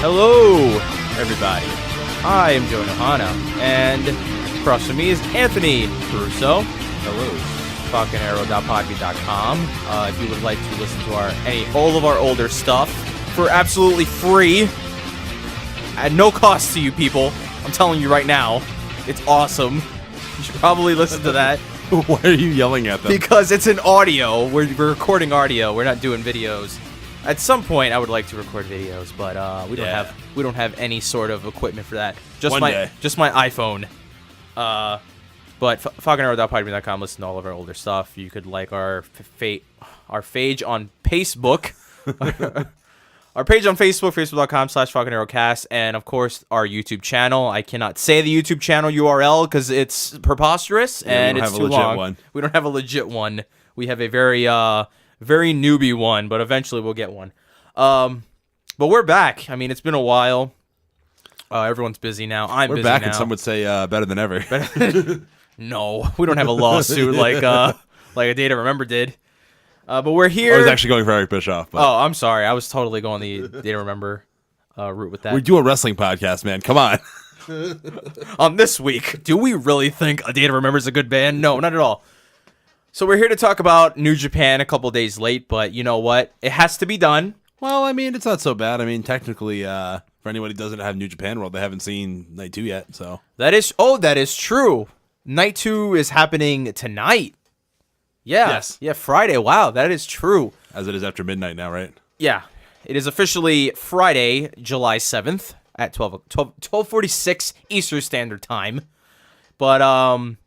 Hello, everybody. I am Joe Nohana, and across from me is Anthony Caruso. Hello. FalconArrow.podbean.com. If you would like to listen to all of our older stuff for absolutely free, at no cost to you people, I'm telling you right now, it's awesome. You should probably listen to that. Why are you yelling at them? Because it's an audio. We're recording audio. We're not doing videos. At some point, I would like to record videos, but we don't have any sort of equipment for that. Just my iPhone. But FalconArrow.podbean.com. Listen to all of our older stuff. You could like our page on Facebook. Our page on Facebook, facebook.com/FalconArrowCast, and of course our YouTube channel. I cannot say the YouTube channel URL because it's preposterous and it's too long. We don't have a legit one. We have a very newbie one, but eventually we'll get one. But we're back. I mean, it's been a while. Everyone's busy now. We're busy back, now. And some would say better than ever. No, we don't have a lawsuit like A Day to Remember did. But we're here. I was actually going for Eric Bischoff. But... Oh, I'm sorry. I was totally going the Day to Remember route with that. We do a wrestling podcast, man. Come on. This week, do we really think A Day to Remember is a good band? No, not at all. So we're here to talk about New Japan a couple days late, but you know what? It has to be done. Well, I mean, it's not so bad. I mean, technically, for anyone who doesn't have New Japan World, they haven't seen Night 2 yet, so. That is true. Night 2 is happening tonight. Yeah. Yes. Yeah, Friday. Wow, that is true. As it is after midnight now, right? Yeah. It is officially Friday, July 7th at 12:46 Eastern Standard Time. But,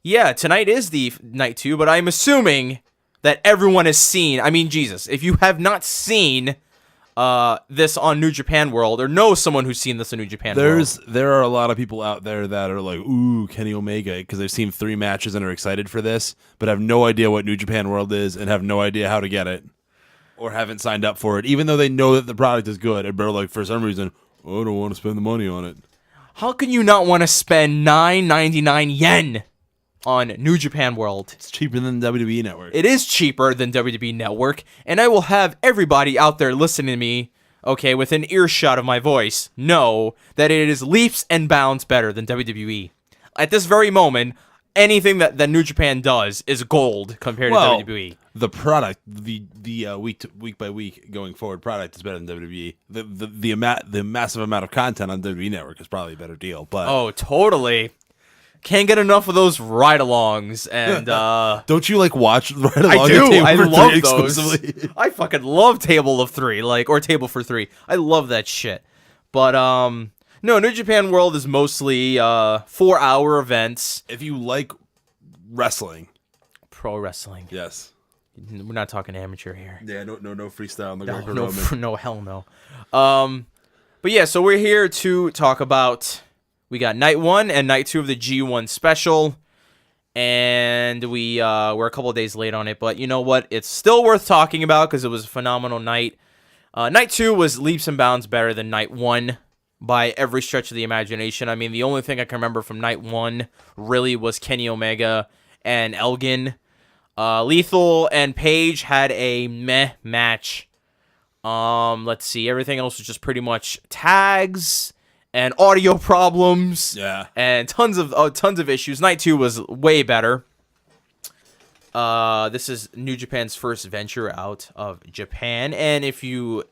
yeah, tonight is the Night 2, but I'm assuming that everyone has seen. I mean, Jesus, if you have not seen this on New Japan World or know someone who's seen this on New Japan World. There are a lot of people out there that are like, ooh, Kenny Omega, because they've seen 3 matches and are excited for this, but have no idea what New Japan World is and have no idea how to get it or haven't signed up for it, even though they know that the product is good. And they're like, for some reason, I don't want to spend the money on it. How can you not want to spend 9.99 yen on New Japan World? It's cheaper than the WWE Network. It is cheaper than WWE Network, and I will have everybody out there listening to me, okay, within earshot of my voice, know that it is leaps and bounds better than WWE. At this very moment, anything that New Japan does is gold compared to WWE. The product, the week by week going forward product is better than WWE. The massive amount of content on WWE Network is probably a better deal. But oh, totally. Can't get enough of those ride-alongs, and don't you like watch ride-along? I do. I love those. Exclusively? I fucking love Table of 3, or Table for 3. I love that shit. But no, New Japan World is mostly 4-hour events. If you like wrestling, pro wrestling, yes. We're not talking amateur here. Yeah, no freestyle. No, hell no. But yeah, so we're here to talk about. We got Night 1 and Night 2 of the G1 special, and we're a couple of days late on it, but you know what? It's still worth talking about because it was a phenomenal night. Night 2 was leaps and bounds better than Night 1 by every stretch of the imagination. I mean, the only thing I can remember from Night 1 really was Kenny Omega and Elgin. Lethal and Page had a meh match. Let's see. Everything else was just pretty much tags and audio problems, and tons of issues. Night 2 was way better. This is New Japan's first venture out of Japan, and if you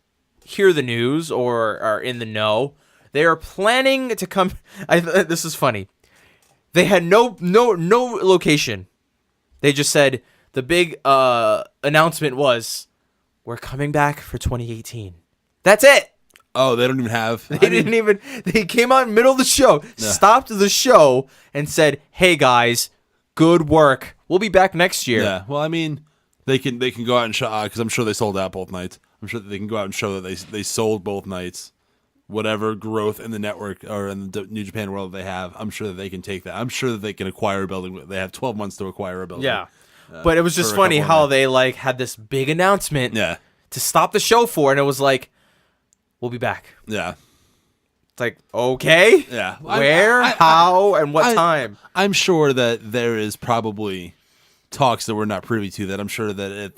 hear the news or are in the know, they are planning to come. This is funny. They had no location. They just said the big announcement was, we're coming back for 2018. That's it. Oh, they don't even have... They came out in the middle of the show, stopped the show, and said, hey, guys, good work. We'll be back next year. Yeah, well, I mean, they can go out and show... Because I'm sure they sold out both nights. I'm sure that they can go out and show that they sold both nights. Whatever growth in the network or in the New Japan World they have, I'm sure that they can take that. I'm sure that they can acquire a building. They have 12 months to acquire a building. Yeah. But it was just funny how they had this big announcement to stop the show for, and it was like, we'll be back. Yeah. It's like, okay. Yeah. Where, how, and what time? I'm sure that there is probably talks that we're not privy to that I'm sure that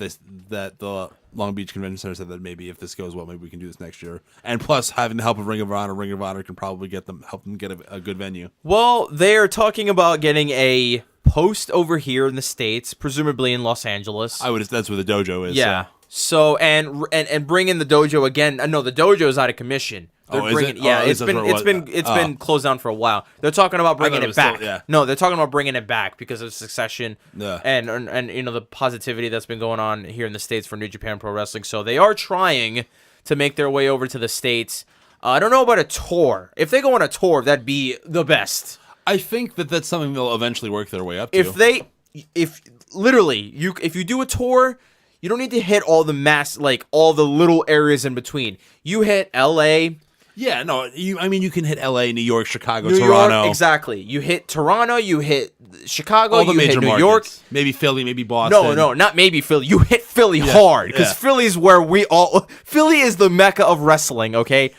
Long Beach Convention Center said that maybe if this goes well, maybe we can do this next year. And plus, having the help of Ring of Honor can probably help them get a good venue. Well, they are talking about getting a post over here in the States, presumably in Los Angeles. That's where the dojo is. Yeah. So and bring in the dojo again. No, the dojo is out of commission. It's been closed down for a while. They're talking about bringing it back. No, they're talking about bringing it back because of Succession and the positivity that's been going on here in the States for New Japan Pro Wrestling. So they are trying to make their way over to the States. I don't know about a tour. If they go on a tour, that'd be the best. I think that's something they'll eventually work their way up to. If you do a tour, you don't need to hit all the all the little areas in between. You hit L.A. Yeah, no, you can hit L.A., New York, Chicago, Toronto. Exactly. You hit Toronto, you hit Chicago, all the you major hit New markets. York. Maybe Philly, maybe Boston. No, not maybe Philly. You hit Philly hard, because Philly's where Philly is the mecca of wrestling, okay?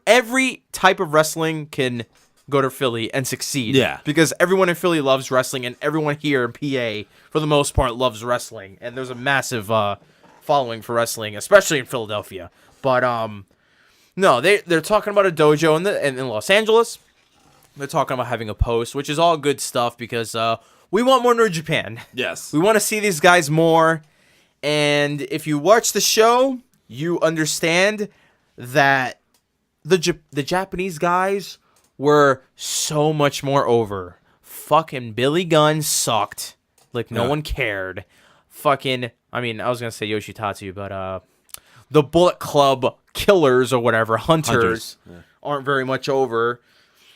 Every type of wrestling can go to Philly and succeed. Yeah. Because everyone in Philly loves wrestling, and everyone here in PA, for the most part, loves wrestling. And there's a massive following for wrestling, especially in Philadelphia. But, no, they're talking about a dojo in Los Angeles. They're talking about having a post, which is all good stuff because we want more New Japan. Yes. We want to see these guys more. And if you watch the show, you understand that the Japanese guys were so much more over. Fucking Billy Gunn sucked. Like, no one cared. I was going to say Yoshitatsu, but the Bullet Club killers or whatever, hunters. Aren't very much over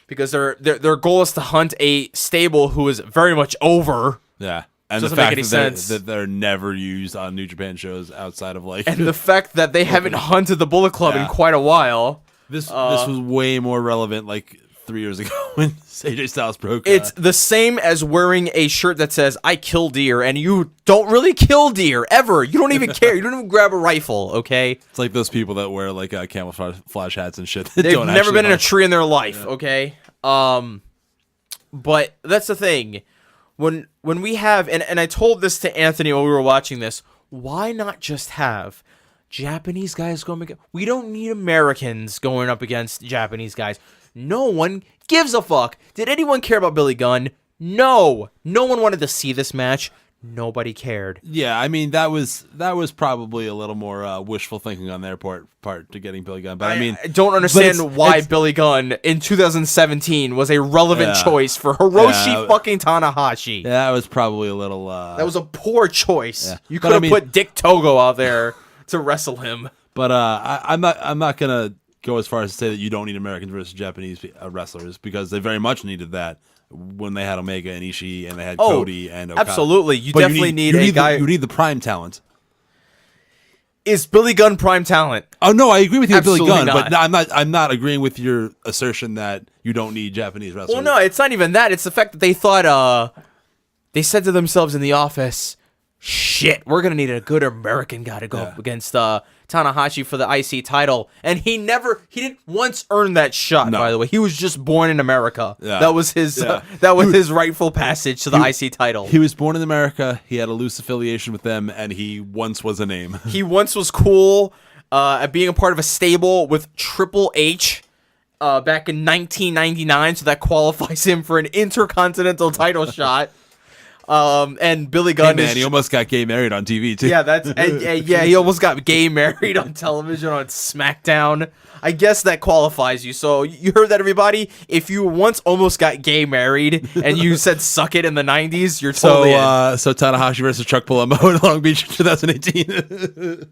because their goal is to hunt a stable who is very much over. Yeah. And doesn't the fact make any sense that they're never used on New Japan shows outside of and the fact that they haven't hunted the Bullet Club in quite a while. This was way more relevant 3 years ago when AJ Styles broke. It's the same as wearing a shirt that says "I kill deer," and you don't really kill deer ever. You don't even care. You don't even grab a rifle. Okay. It's like those people that wear camouflage hats and shit. They've never been in a tree in their life. Yeah. Okay. But that's the thing. When we have and I told this to Anthony when we were watching this, why not just have Japanese guys going against? We don't need Americans going up against Japanese guys. No one gives a fuck. Did anyone care about Billy Gunn? No. No one wanted to see this match. Nobody cared. Yeah, I mean that was probably a little more wishful thinking on their part to getting Billy Gunn. But I don't understand why Billy Gunn in 2017 was a relevant choice for Hiroshi fucking Tanahashi. Yeah, that was probably a little. That was a poor choice. Yeah. You could have put Dick Togo out there to wrestle him. But I'm not gonna go as far as to say that you don't need Americans versus Japanese wrestlers because they very much needed that when they had Omega and Ishii and they had Cody and Okada. Absolutely. You definitely need a guy. You need the prime talent. Is Billy Gunn prime talent? Oh no, I agree with you with Billy Gunn, not. but I'm not agreeing with your assertion that you don't need Japanese wrestlers. Well, no, it's not even that. It's the fact that they thought they said to themselves in the office, shit, we're going to need a good American guy to go up against Tanahashi for the IC title. And he didn't once earn that shot, by the way. He was just born in America. Yeah. That was his his rightful passage to the IC title. He was born in America. He had a loose affiliation with them, and he once was a name. He once was cool at being a part of a stable with Triple H back in 1999, so that qualifies him for an Intercontinental title shot. And Billy Gunn he almost got gay married on TV too. Yeah, he almost got gay married on television on SmackDown. I guess that qualifies you. So you heard that, everybody? If you once almost got gay married and you said suck it in the 90s, you're totally so Tanahashi versus Chuck Palumbo in Long Beach 2018.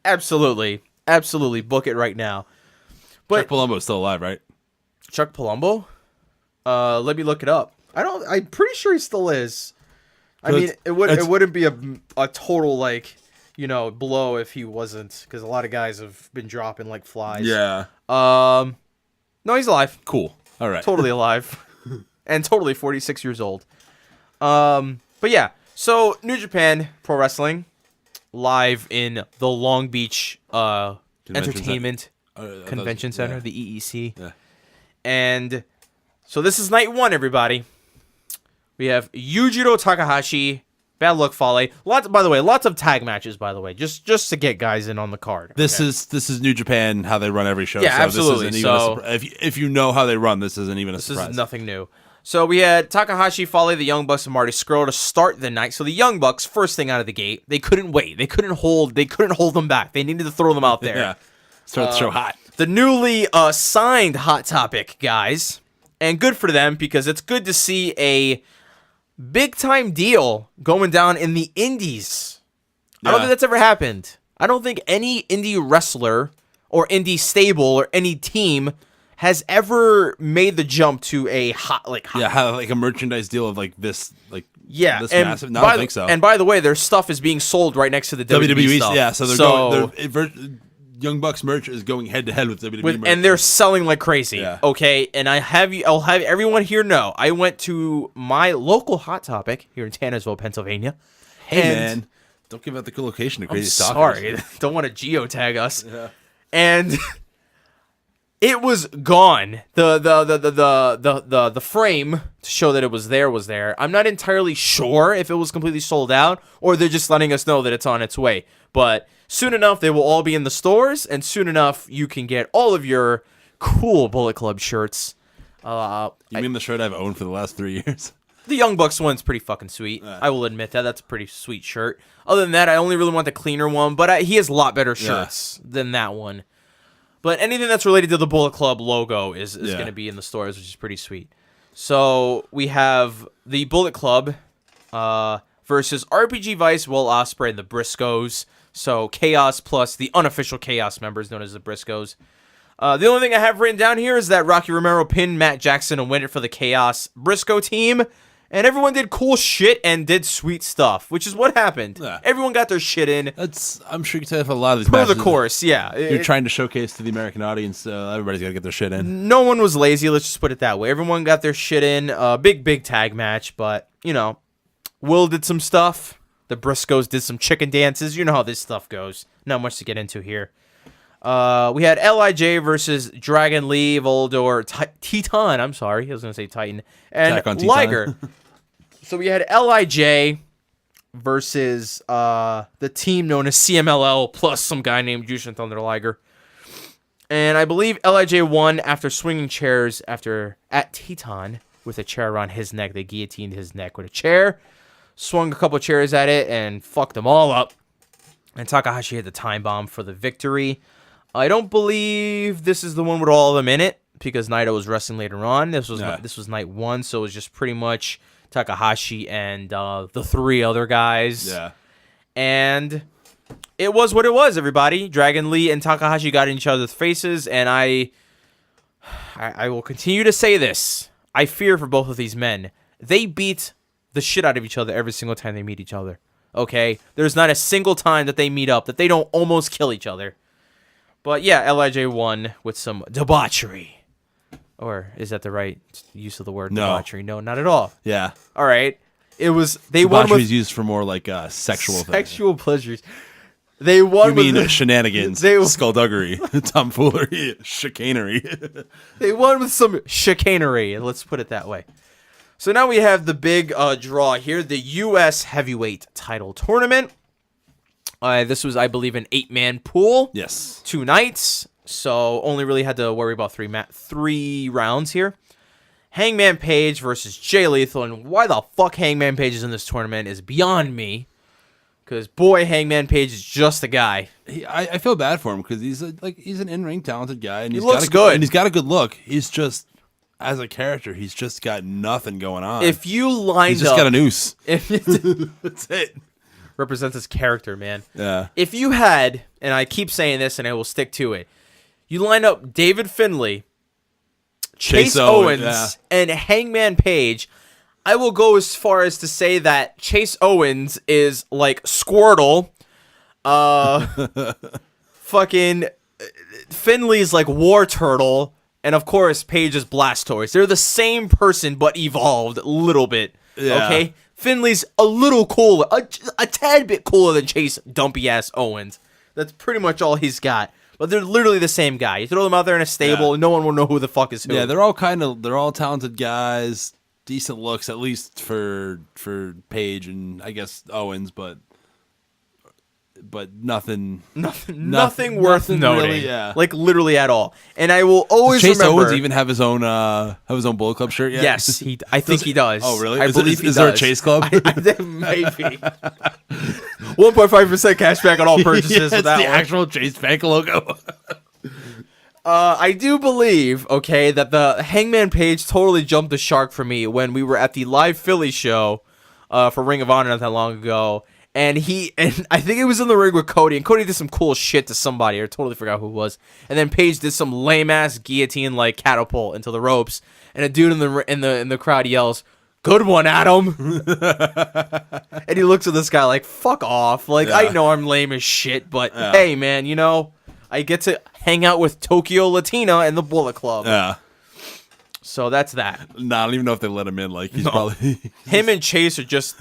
Absolutely book it right now. But Chuck Palumbo's still alive, right? Chuck Palumbo? Let me look it up. I'm pretty sure he still is. I mean, it wouldn't be a total blow if he wasn't, because a lot of guys have been dropping like flies. Yeah. No, he's alive. Cool. All right. Totally alive, and totally 46 years old. But yeah, so New Japan Pro Wrestling live in the Long Beach Entertainment Convention Center, the EEC, and so this is night one, everybody. We have Yujiro Takahashi Bad luck, Fale. Lots of tag matches, by the way, just to get guys in on the card. This is New Japan, how they run every show. Yeah, so absolutely. This isn't even if you know how they run, this isn't even a surprise. This is nothing new. So we had Takahashi, Fale, the Young Bucks, and Marty Scurll to start the night. So the Young Bucks, first thing out of the gate, they couldn't wait. They couldn't hold them back. They needed to throw them out there. Yeah. Start the show hot. The newly signed Hot Topic guys, and good for them because it's good to see a big-time deal going down in the indies. Yeah. I don't think that's ever happened. I don't think any indie wrestler or indie stable or any team has ever made the jump to a hot. Have like a merchandise deal of like this, this and massive. No, I don't think so. And by the way, their stuff is being sold right next to the WWE stuff. Yeah, so Young Bucks merch is going head to head with WWE merch, and they're selling like crazy. Yeah. Okay, and I'll have everyone here know I went to my local Hot Topic here in Tannersville, Pennsylvania. Hey man, don't give out the good location to crazy stalkers. Sorry, don't want to geotag us. Yeah. And it was gone. The frame to show that it was there. I'm not entirely sure if it was completely sold out or they're just letting us know that it's on its way. But soon enough, they will all be in the stores, and soon enough, you can get all of your cool Bullet Club shirts. You mean the shirt I've owned for the last 3 years? The Young Bucks one's pretty fucking sweet. I will admit that. That's a pretty sweet shirt. Other than that, I only really want the cleaner one, but he has a lot better shirts than that one. But anything that's related to the Bullet Club logo is going to be in the stores, which is pretty sweet. So we have the Bullet Club versus RPG Vice, Will Ospreay, and the Briscoes. So Chaos plus the unofficial Chaos members known as the Briscoes. The only thing I have written down here is that Rocky Romero pinned Matt Jackson and win it for the Chaos Briscoe team. And everyone did cool shit and did sweet stuff, which is what happened. Yeah. Everyone got their shit in. I'm sure you can tell if a lot of these matches, the course, yeah. You're trying to showcase to the American audience, everybody's got to get their shit in. No one was lazy, let's just put it that way. Everyone got their shit in. Big tag match, but, Will did some stuff. The Briscoes did some chicken dances. You know how this stuff goes. Not much to get into here. We had LIJ versus Dragon Lee, Volador, Teton. I'm sorry, I was going to say Titan. And Liger. So we had LIJ versus the team known as CMLL plus some guy named Jushin Thunder Liger. And I believe LIJ won after swinging chairs at Teton with a chair around his neck. They guillotined his neck with a chair, swung a couple chairs at it, and fucked them all up. And Takahashi hit the time bomb for the victory. I don't believe this is the one with all of them in it because Naito was wrestling later on. This was night one, so it was just pretty much Takahashi and the three other guys. Yeah. And it was what it was, everybody. Dragon Lee and Takahashi got in each other's faces, and I will continue to say this. I fear for both of these men. They beat the shit out of each other every single time they meet each other. Okay? There's not a single time that they meet up that they don't almost kill each other. But yeah, LIJ won with some debauchery. Or is that the right use of the word debauchery? No, not at all. Yeah. All right. It was they won with used for more like sexual pleasures. They won. You mean shenanigans, skullduggery, tomfoolery, chicanery. They won with some chicanery. Let's put it that way. So now we have the big draw here, the U.S. Heavyweight Title Tournament. This was, I believe, an 8-man pool. Yes. 2 nights. So only really had to worry about three rounds here. Hangman Page versus Jay Lethal. And why the fuck Hangman Page is in this tournament is beyond me. Because, boy, Hangman Page is just a guy. I feel bad for him because he's an in-ring talented guy. And he looks good. And he's got a good look. He's just, as a character, he's just got nothing going on. If you lined He's just got a noose. That's it. Represents his character, man. Yeah. If you had, and I keep saying this and I will stick to it, you line up David Finlay, Chase Owens, and Hangman Page, I will go as far as to say that Chase Owens is like Squirtle. Fucking Finley's like War Turtle. And of course, Page is Blastoise. They're the same person, but evolved a little bit. Yeah. Okay? Finley's a little cooler, a tad bit cooler than Chase dumpy ass Owens. That's pretty much all he's got. But they're literally the same guy. You throw them out there in a stable, and no one will know who the fuck is who. Yeah, they're all talented guys. decent looks, at least for Page and I guess Owens, but nothing worth noting. Really, yeah. Like literally at all. And I will always Does Chase remember. Owens even have his own Bullet Club shirt yet? Yes, I think he does. Oh, really? I believe he does. Is there a Chase Club? Maybe. 1.5% cash back on all purchases. It's the actual Chase Bank logo. I do believe, okay, that the Hangman Page totally jumped the shark for me when we were at the live Philly show for Ring of Honor not that long ago. And I think it was in the ring with Cody, and Cody did some cool shit to somebody. I totally forgot who it was. And then Paige did some lame ass guillotine like catapult into the ropes, and a dude in the crowd yells, "Good one, Adam!" And he looks at this guy like, "Fuck off!" Like I know I'm lame as shit, but hey, man, I get to hang out with Tokyo Latina and the Bullet Club. Yeah. So that's that. No, I don't even know if they let him in. Like he's probably him and Chase are just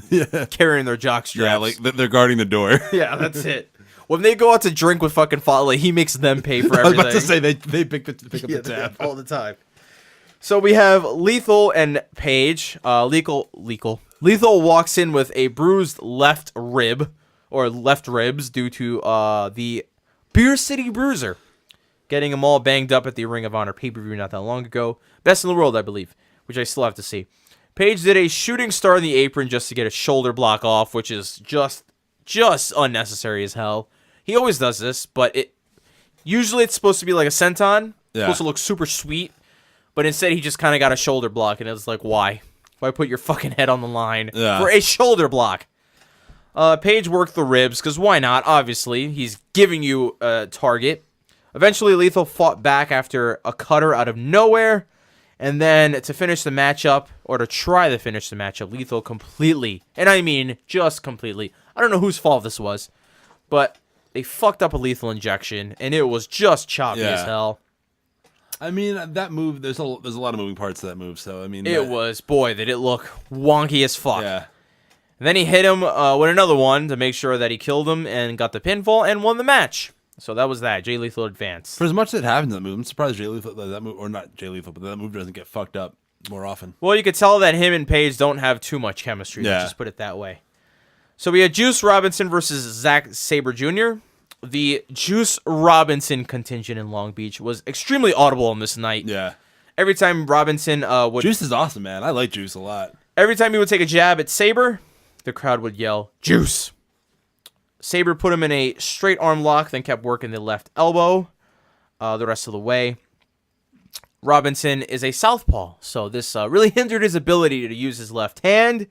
carrying their jock straps. Yeah, like they're guarding the door. Yeah, that's it. When they go out to drink with fucking Foley, he makes them pay for everything. I was about to say they pick up the tab all the time. So we have Lethal and Page. Lethal walks in with a bruised left rib or left ribs due to the Beer City Bruiser getting them all banged up at the Ring of Honor pay-per-view not that long ago. Best in the world, I believe, which I still have to see. Page did a shooting star in the apron just to get a shoulder block off, which is just unnecessary as hell. He always does this, but usually it's supposed to be like a senton. Yeah. Supposed to look super sweet, but instead he just kind of got a shoulder block, and it's like, why? Why put your fucking head on the line for a shoulder block? Page worked the ribs, because why not? Obviously, he's giving you a target. Eventually, Lethal fought back after a cutter out of nowhere. And then to finish the matchup, or to try to finish the matchup, Lethal completely, and I mean just completely, I don't know whose fault this was, but they fucked up a lethal injection, and it was just choppy as hell. I mean, that move, there's a lot of moving parts to that move, so I mean... It was, boy, did it look wonky as fuck. Yeah. And then he hit him with another one to make sure that he killed him and got the pinfall and won the match. So that was that. Jay Lethal advanced. For as much as it happens in that move, I'm surprised Jay Lethal, that move, or not Jay Lethal, but that move doesn't get fucked up more often. Well, you could tell that him and Page don't have too much chemistry. Let's just put it that way. So we had Juice Robinson versus Zack Sabre Jr. The Juice Robinson contingent in Long Beach was extremely audible on this night. Yeah. Every time Robinson would... Juice is awesome, man. I like Juice a lot. Every time he would take a jab at Sabre, the crowd would yell, "Juice!" Sabre put him in a straight arm lock, then kept working the left elbow the rest of the way. Robinson is a southpaw, so this really hindered his ability to use his left hand.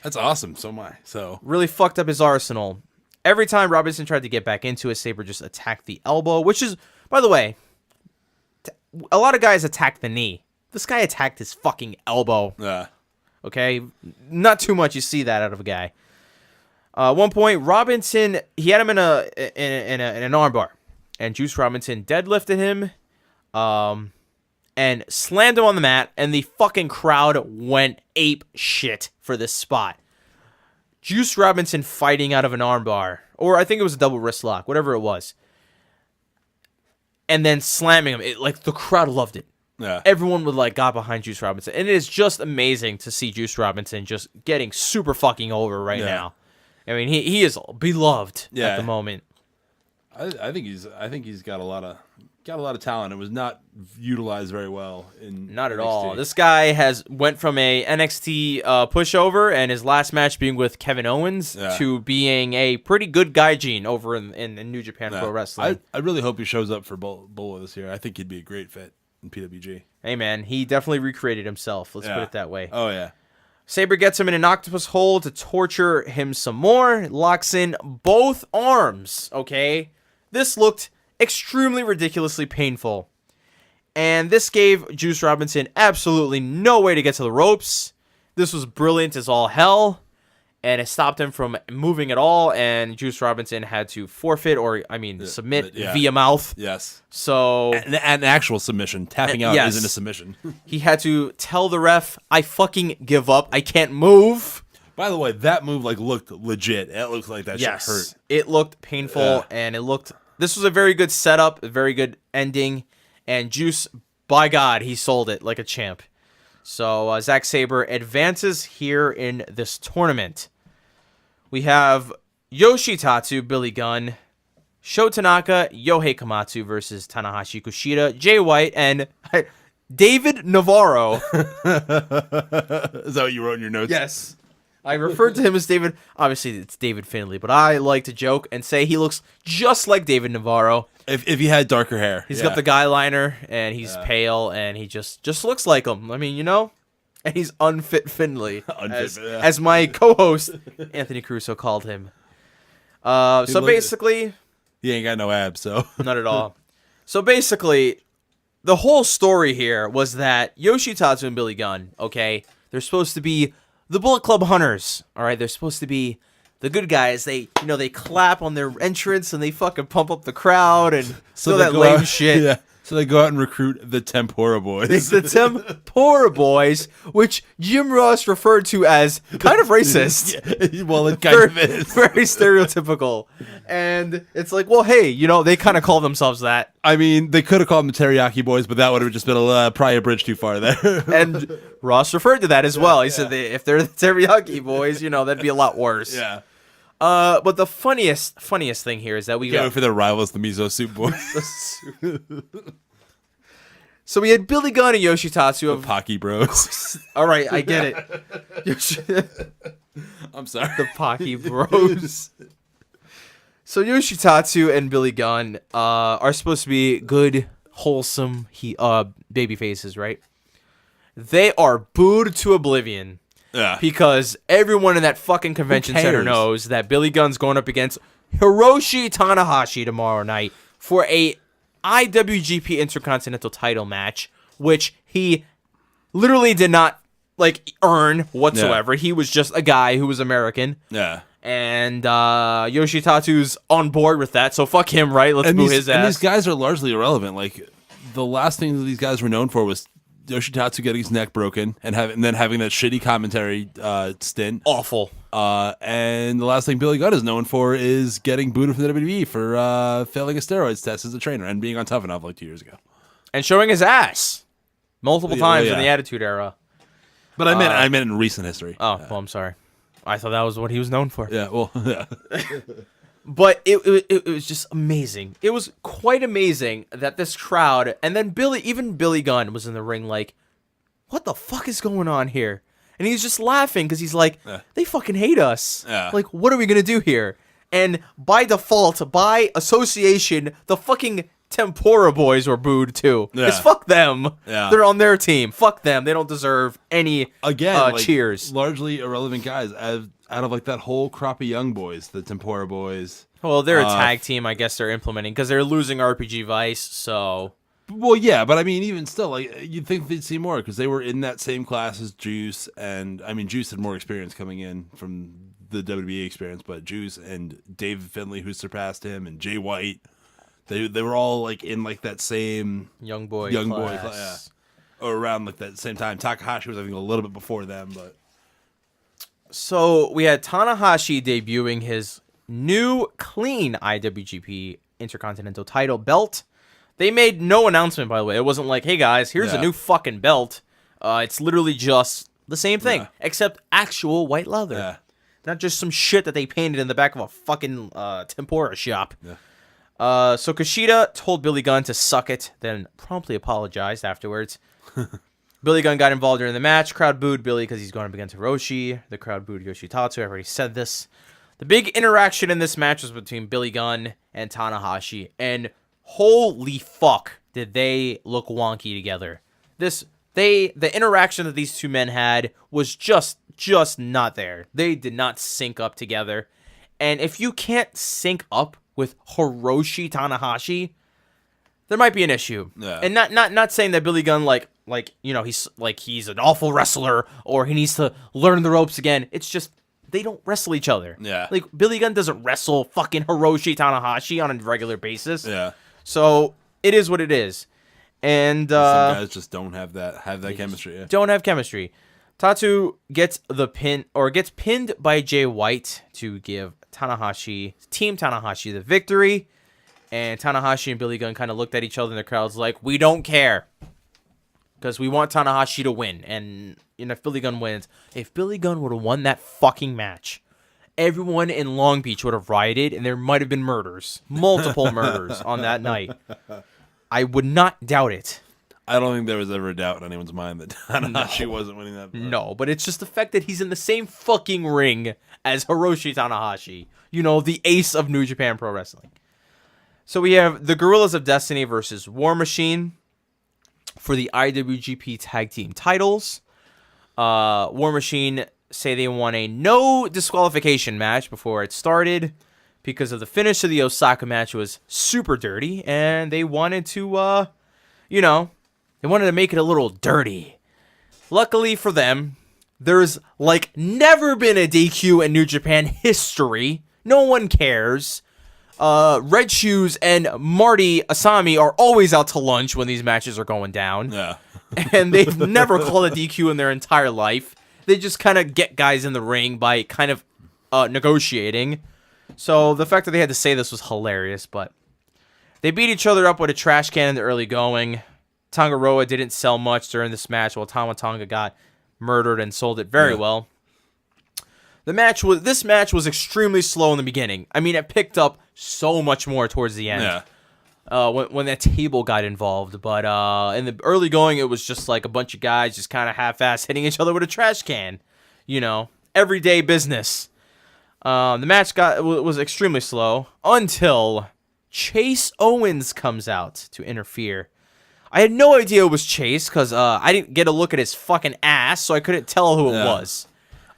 That's awesome. So am I. So really fucked up his arsenal. Every time Robinson tried to get back into it, Sabre just attacked the elbow, which is, by the way, a lot of guys attack the knee. This guy attacked his fucking elbow. Yeah. Okay? Not too much you see that out of a guy. One point, Robinson, he had him in an armbar, and Juice Robinson deadlifted him, and slammed him on the mat, and the fucking crowd went ape shit for this spot. Juice Robinson fighting out of an armbar, or I think it was a double wrist lock, whatever it was, and then slamming him. The crowd loved it. Yeah. Everyone would got behind Juice Robinson, and it is just amazing to see Juice Robinson just getting super fucking over right now. I mean, he is beloved at the moment. I think he's got a lot of talent. It was not utilized very well in not at NXT. all. This guy went from a NXT pushover and his last match being with Kevin Owens to being a pretty good gaijin over in New Japan Pro Wrestling. I really hope he shows up for Bolo this year. I think he'd be a great fit in PWG. Hey man, he definitely recreated himself. Let's put it that way. Oh yeah. Sabre gets him in an octopus hold to torture him some more. Locks in both arms, okay? This looked extremely ridiculously painful. And this gave Juice Robinson absolutely no way to get to the ropes. This was brilliant as all hell. And it stopped him from moving at all. And Juice Robinson had to forfeit, submit via mouth. Yes. So an actual submission. Tapping out isn't a submission. He had to tell the ref, "I fucking give up. I can't move." By the way, that move looked legit. It looked like that shit hurt. It looked painful, and this was a very good setup, a very good ending, and Juice, by God, he sold it like a champ. So Zack Sabre advances here in this tournament. We have Yoshitatsu, Billy Gunn, Sho Tanaka, Yohei Komatsu versus Tanahashi Kushida, Jay White, and David Navarro. Is that what you wrote in your notes? Yes. I referred to him as David. Obviously, it's David Finlay, but I like to joke and say he looks just like David Navarro. If he had darker hair. He's got the guy liner, and he's pale, and he just looks like him. I mean, you know? And he's unfit Finlay, as my co-host, Anthony Caruso, called him. So basically... He ain't got no abs, so... Not at all. So basically, the whole story here was that Yoshitatsu and Billy Gunn, okay, they're supposed to be the Bullet Club hunters, all right? They're supposed to be the good guys. They clap on their entrance and they fucking pump up the crowd and so that lame shit. Yeah. So they go out and recruit the Tempura Boys. It's the Tempura Boys, which Jim Ross referred to as kind of racist. Yeah, well, it kind of is. Very stereotypical. And it's like, well, hey, they kind of call themselves that. I mean, they could have called them the Teriyaki Boys, but that would have just been probably a bridge too far there. And Ross referred to that as well. He said if they're the Teriyaki Boys, that'd be a lot worse. Yeah. But the funniest thing here is that we got for their rivals, the Miso Soup Boys. So we had Billy Gunn and Yoshitatsu of Pocky Bros. All right, I get it. I'm sorry. The Pocky Bros. So Yoshitatsu and Billy Gunn are supposed to be good, wholesome baby faces, right? They are booed to oblivion. Yeah. Because everyone in that fucking convention center knows that Billy Gunn's going up against Hiroshi Tanahashi tomorrow night for a IWGP Intercontinental title match, which he literally did not earn whatsoever. Yeah. He was just a guy who was American. Yeah. And Yoshitatsu's on board with that, so fuck him, right? Let's boo his ass. And these guys are largely irrelevant. Like, the last thing that these guys were known for was Yoshitatsu getting his neck broken and then having that shitty commentary stint. Awful. And the last thing Billy Gunn is known for is getting booted from the WWE for failing a steroids test as a trainer and being on Tough Enough 2 years ago. And showing his ass multiple times in the Attitude Era. But I meant in recent history. Oh, well, I'm sorry. I thought that was what he was known for. Yeah, well, yeah. But it was just amazing. It was quite amazing that this crowd, and then even Billy Gunn was in the ring like, what the fuck is going on here? And he's just laughing because he's like, they fucking hate us. Yeah. Like, what are we going to do here? And by default, by association, the fucking Tempura Boys were booed too. Because fuck them. Yeah. They're on their team. Fuck them. They don't deserve any cheers. Largely irrelevant guys. Out of that whole crop of young boys, the Tempura Boys. Well, they're a tag team, I guess they're implementing, because they're losing RPG Vice, so... Well, yeah, but I mean, even still, you'd think they'd see more, because they were in that same class as Juice, and, I mean, Juice had more experience coming in from the WWE experience, but Juice and David Finlay, who surpassed him, and Jay White, they were all, in, that same... Young boy class. Or around, that same time. Takahashi was, I think, a little bit before them, but... So we had Tanahashi debuting his new clean IWGP Intercontinental title belt. They made no announcement, by the way. It wasn't like, hey guys, here's a new fucking belt. It's literally just the same thing, except actual white leather. Yeah. Not just some shit that they painted in the back of a fucking tempura shop. Yeah. So Kushida told Billy Gunn to suck it, then promptly apologized afterwards. Billy Gunn got involved during the match. Crowd booed Billy because he's going up against Hiroshi. The crowd booed Yoshitatsu. I already said this. The big interaction in this match was between Billy Gunn and Tanahashi. And holy fuck, did they look wonky together. The interaction that these two men had was just not there. They did not sync up together. And if you can't sync up with Hiroshi Tanahashi, there might be an issue. Yeah. And not saying that Billy Gunn he's an awful wrestler or he needs to learn the ropes again. It's just they don't wrestle each other. Yeah. Billy Gunn doesn't wrestle fucking Hiroshi Tanahashi on a regular basis. Yeah. So it is what it is. And some guys just don't have that chemistry. Yeah. Don't have chemistry. Tatsu gets pinned by Jay White to give Team Tanahashi the victory. And Tanahashi and Billy Gunn kind of looked at each other and the crowd's like, we don't care. because we want Tanahashi to win. And if Billy Gunn wins, if Billy Gunn would have won that fucking match, everyone in Long Beach would have rioted, and there might have been murders, multiple murders on that night. I would not doubt it. I don't think there was ever a doubt in anyone's mind that Tanahashi wasn't winning that match. No, but it's just the fact that he's in the same fucking ring as Hiroshi Tanahashi. The ace of New Japan Pro Wrestling. So we have the Guerrillas of Destiny versus War Machine for the IWGP Tag Team titles. War Machine say they want a no disqualification match before it started because of the finish of the Osaka match was super dirty, and they wanted to, they wanted to make it a little dirty. Luckily for them, there's never been a DQ in New Japan history. No one cares. Red Shoes and Marty Asami are always out to lunch when these matches are going down. Yeah. And they've never called a DQ in their entire life. They just kind of get guys in the ring by kind of negotiating. So the fact that they had to say this was hilarious, but they beat each other up with a trash can in the early going. Tangaroa didn't sell much during this match, while Tama Tonga got murdered and sold it very well. This match was extremely slow in the beginning. I mean, it picked up so much more towards the end. Yeah. When that table got involved. But in the early going, it was just like a bunch of guys just kind of half-ass hitting each other with a trash can. Everyday business. The match was extremely slow until Chase Owens comes out to interfere. I had no idea it was Chase because I didn't get a look at his fucking ass, so I couldn't tell who it was.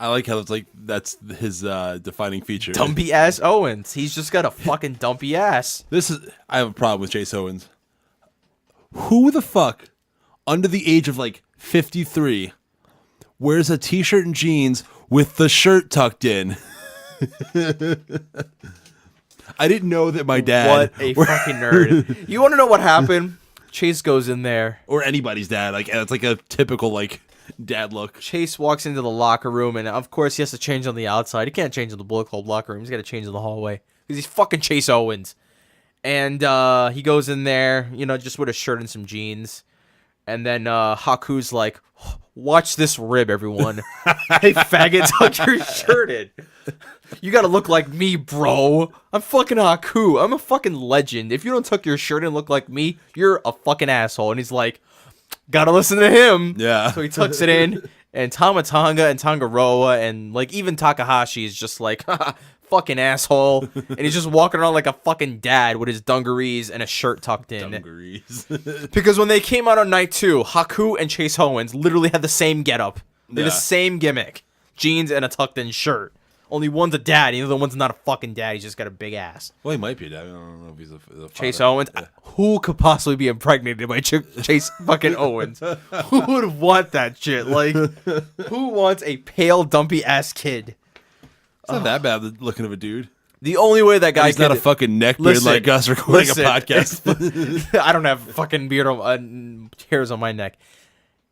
I like how it's that's his defining feature. Dumpy ass Owens. He's just got a fucking dumpy ass. I have a problem with Chase Owens. Who the fuck, under the age of 53, wears a t-shirt and jeans with the shirt tucked in? I didn't know that my dad. What a fucking nerd. You want to know what happened? Chase goes in there. Or anybody's dad. It's a typical dad look. Chase walks into the locker room, and of course he has to change on the outside. He can't change in the Bullet Club locker room. He's got to change in the hallway because he's fucking Chase Owens. And he goes in there, just with a shirt and some jeans. And then Haku's like, watch this rib, everyone. Hey, faggot, tuck your shirt in. You got to look like me, bro. I'm fucking Haku. I'm a fucking legend. If you don't tuck your shirt in and look like me, you're a fucking asshole. And he's like, gotta listen to him. Yeah. So he tucks it in, and Tama Tonga and Tangaroa and even Takahashi is just like, fucking asshole. And he's just walking around like a fucking dad with his dungarees and a shirt tucked in. Dungarees. Because when they came out on night 2, Haku and Chase Owens literally had the same getup. They had the same gimmick. Jeans and a tucked in shirt. Only one's a dad, the other one's not a fucking dad. He's just got a big ass. Well, he might be a dad. I don't know if he's a father. Chase Owens? Yeah. Who could possibly be impregnated by Chase fucking Owens? Who would want that shit? Who wants a pale, dumpy ass kid? It's not that bad looking of a dude. The only way that guy he's not a fucking neckbeard like us recording a podcast. I don't have fucking beard hairs on my neck.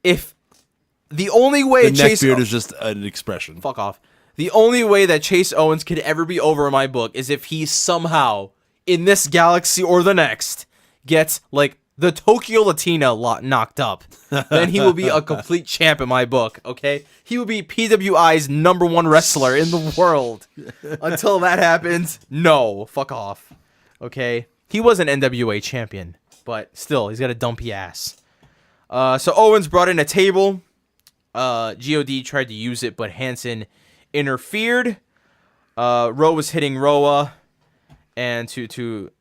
If the only way the neckbeard is just an expression. Fuck off. The only way that Chase Owens could ever be over in my book is if he somehow, in this galaxy or the next, gets, the Tokyo Latina knocked up. Then he will be a complete champ in my book, okay? He will be PWI's #1 wrestler in the world. Until that happens, no. Fuck off. Okay? He was an NWA champion, but still, he's got a dumpy ass. So Owens brought in a table. GOD tried to use it, but Hansen interfered. Ro was hitting Roa, and to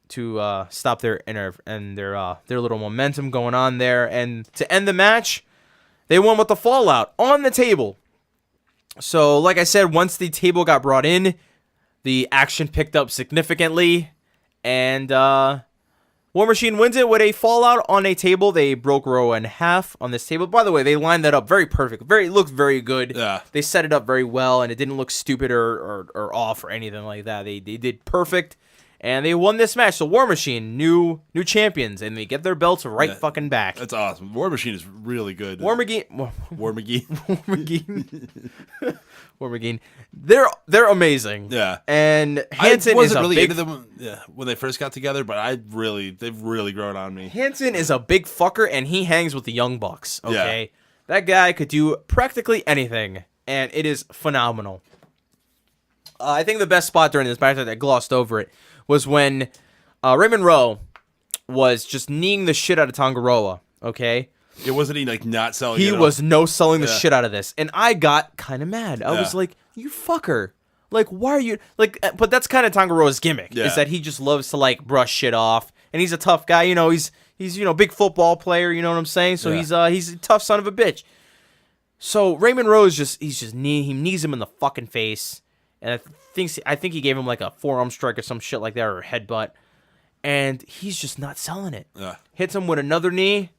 stop their little momentum going on there, and to end the match, they won with the fallout on the table. So, like I said, once the table got brought in, the action picked up significantly, and War Machine wins it with a fallout on a table. They broke Roa in half on this table. By the way, they lined that up very perfect. It looked very good. Yeah. They set it up very well, and it didn't look stupid or off or anything like that. They did perfect. And they won this match. So War Machine, new champions, and they get their belts fucking back. That's awesome. War Machine is really good. War Machine. War Machine. They're amazing. Yeah. And Hanson I wasn't is really big, into them when they first got together, but they've really grown on me. Hanson is a big fucker, and he hangs with the Young Bucks. Okay, Yeah. That guy could do practically anything, and it is phenomenal. I think the best spot during this match that I glossed over it was when Raymond Rowe was just kneeing the shit out of Tangaroa. Okay. It wasn't he not selling. He was selling the shit out of this, and I got kind of mad. I was like, "You fucker! Like, why are you like?" But that's kind of Tangaroa's gimmick is that he just loves to brush shit off, and he's a tough guy. He's big football player. You know what I'm saying? So he's a tough son of a bitch. So Raymond Rose he knees him in the fucking face, and I think he gave him a forearm strike or some shit like that or a headbutt, and he's just not selling it. Yeah. Hits him with another knee.